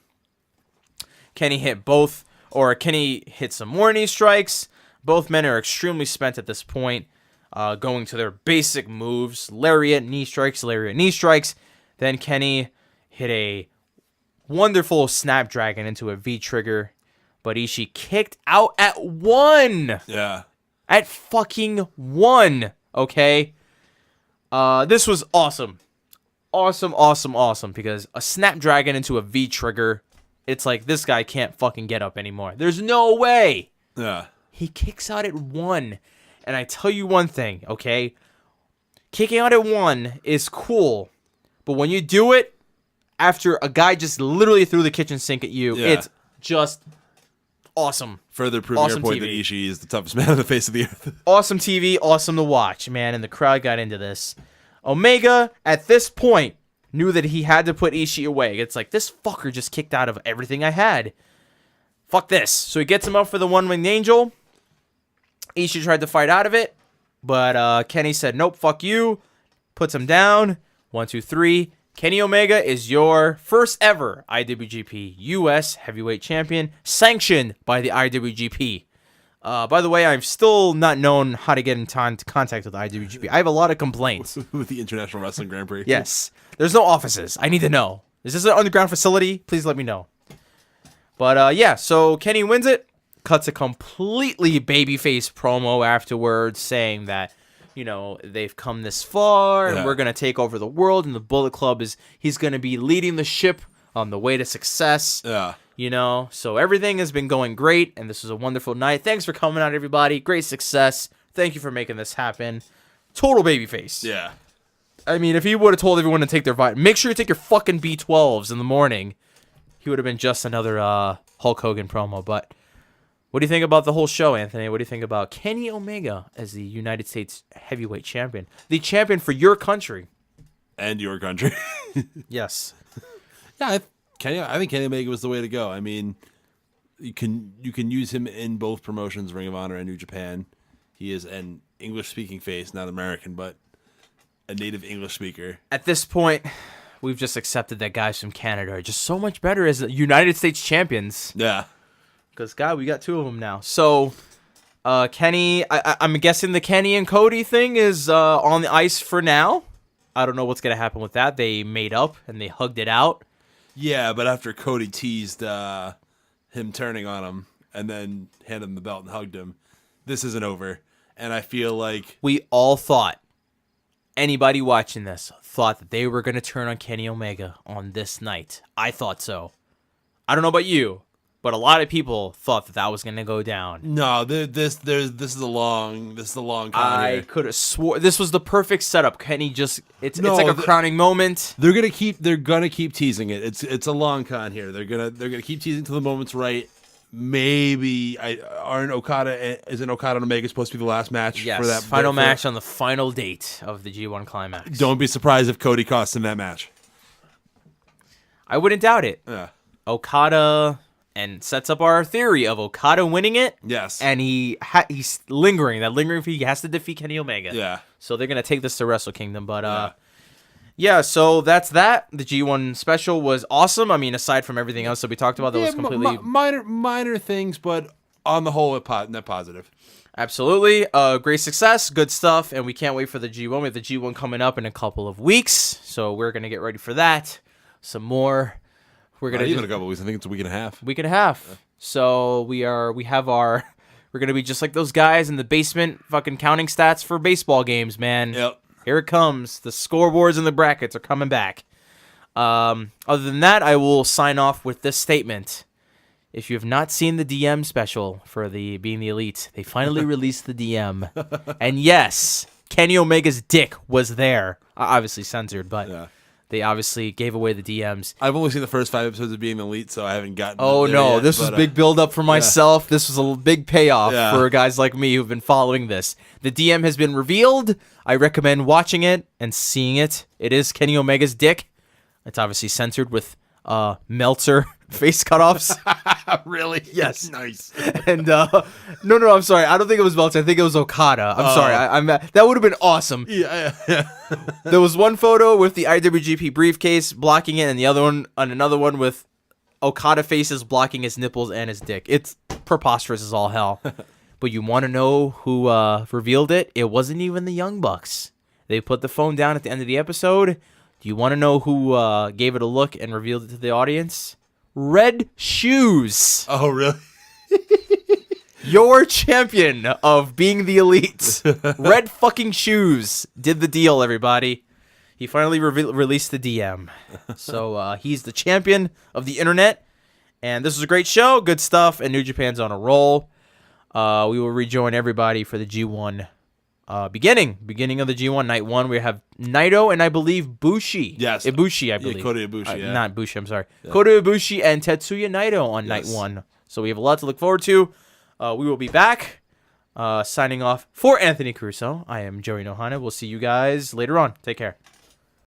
Kenny hit some more knee strikes. Both men are extremely spent at this point, going to their basic moves. Lariat, knee strikes, lariat, knee strikes. Then Kenny hit a wonderful Snapdragon into a V-trigger, but Ishii kicked out at 1. Yeah. At fucking 1, okay? This was awesome. Awesome, because a Snapdragon into a V-trigger, it's like, this guy can't fucking get up anymore. There's no way. Yeah. He kicks out at 1. And I tell you one thing, okay? Kicking out at 1 is cool, but when you do it after a guy just literally threw the kitchen sink at you, it's just awesome. Further proving your point that Ishii is the toughest man on the face of the earth. Awesome TV, awesome to watch, man, and the crowd got into this. Omega, at this point, knew that he had to put Ishii away. It's like, this fucker just kicked out of everything I had. Fuck this. So he gets him up for the one-winged angel. Ishii tried to fight out of it, but Kenny said, nope, fuck you. Puts him down. 1, 2, 3. Kenny Omega is your first ever IWGP US Heavyweight Champion, sanctioned by the IWGP. By the way, I'm still not known how to get in contact with the IWGP. I have a lot of complaints. With the International Wrestling Grand Prix. Yes. There's no offices. I need to know. Is this an underground facility? Please let me know. But, yeah, so Kenny wins it. Cuts a completely babyface promo afterwards saying that, you know, they've come this far and we're going to take over the world. And the Bullet Club he's going to be leading the ship on the way to success. Yeah. You know, so everything has been going great. And this was a wonderful night. Thanks for coming out, everybody. Great success. Thank you for making this happen. Total babyface. Yeah. I mean, if he would have told everyone to take their vitamin, make sure you take your fucking B12s in the morning, he would have been just another Hulk Hogan promo. But what do you think about the whole show, Anthony? What do you think about Kenny Omega as the United States Heavyweight Champion? The champion for your country. And your country. Yes. Yeah, I think Kenny Omega was the way to go. I mean, you can use him in both promotions, Ring of Honor and New Japan. He is an English-speaking face, not American, but a native English speaker. At this point, we've just accepted that guys from Canada are just so much better as United States champions. Yeah. Because, God, we got 2 of them now. So, Kenny, I'm guessing the Kenny and Cody thing is on the ice for now. I don't know what's going to happen with that. They made up and they hugged it out. Yeah, but after Cody teased him turning on him and then handed him the belt and hugged him, this isn't over. And I feel like... We all thought, anybody watching this, thought that they were going to turn on Kenny Omega on this night. I thought so. I don't know about you, but a lot of people thought that was going to go down. No, this is a long con I here. could have swore this was the perfect setup. Kenny just it's like a crowning moment. They're gonna keep teasing it. It's a long con here. They're gonna keep teasing till the moment's right. Maybe isn't Okada and Omega supposed to be the last match Yes, for that final match on the final date of the G1 Climax. Don't be surprised if Cody costs him that match. I wouldn't doubt it. Yeah. Okada, and sets up our theory of Okada winning it. Yes. And he's lingering. That lingering he has to defeat Kenny Omega. Yeah. So they're gonna take this to Wrestle Kingdom, but yeah, so that's that. The G1 special was awesome. I mean, aside from everything else that we talked about, that was completely minor things, but on the whole, net positive. Absolutely. Great success, good stuff, and we can't wait for the G1. We have the G1 coming up in a couple of weeks, so we're gonna get ready for that. Some more. We're gonna even a couple of weeks. I think it's a week and a half. Week and a half. Yeah. So we're gonna be just like those guys in the basement, fucking counting stats for baseball games, man. Yep. Here it comes. The scoreboards and the brackets are coming back. Other than that, I will sign off with this statement. If you have not seen the DM special for the Being the Elite, they finally released the DM. And yes, Kenny Omega's dick was there. Obviously censored, but they obviously gave away the DMs. I've only seen the first 5 episodes of Being the Elite, so I haven't gotten Oh, no. Yet, this was big build-up for myself. Yeah. This was a big payoff for guys like me who've been following this. The DM has been revealed. I recommend watching it and seeing it. It is Kenny Omega's dick. It's obviously censored with Meltzer face cutoffs. Really? Yes. Nice. And no, I'm sorry. I don't think it was Meltzer. I think it was Okada. I'm sorry. That would have been awesome. Yeah. There was one photo with the IWGP briefcase blocking it, and another one with Okada faces blocking his nipples and his dick. It's preposterous as all hell. But you want to know who revealed it? It wasn't even the Young Bucks. They put the phone down at the end of the episode. Do you want to know who gave it a look and revealed it to the audience? Red Shoes. Oh, really? Your champion of Being the Elite. Red fucking Shoes did the deal, everybody. He finally released the DM. So he's the champion of the internet. And this was a great show. Good stuff. And New Japan's on a roll. We will rejoin everybody for the G1 beginning of the G1 night 1. We have Naito and I believe Bushi. Yes. Ibushi, I believe. Yeah, Kota Ibushi, Not Bushi, I'm sorry. Yeah. Kota Ibushi and Tetsuya Naito on night 1. So we have a lot to look forward to. We will be back. Signing off for Anthony Caruso. I am Joey Nohana. We'll see you guys later on. Take care.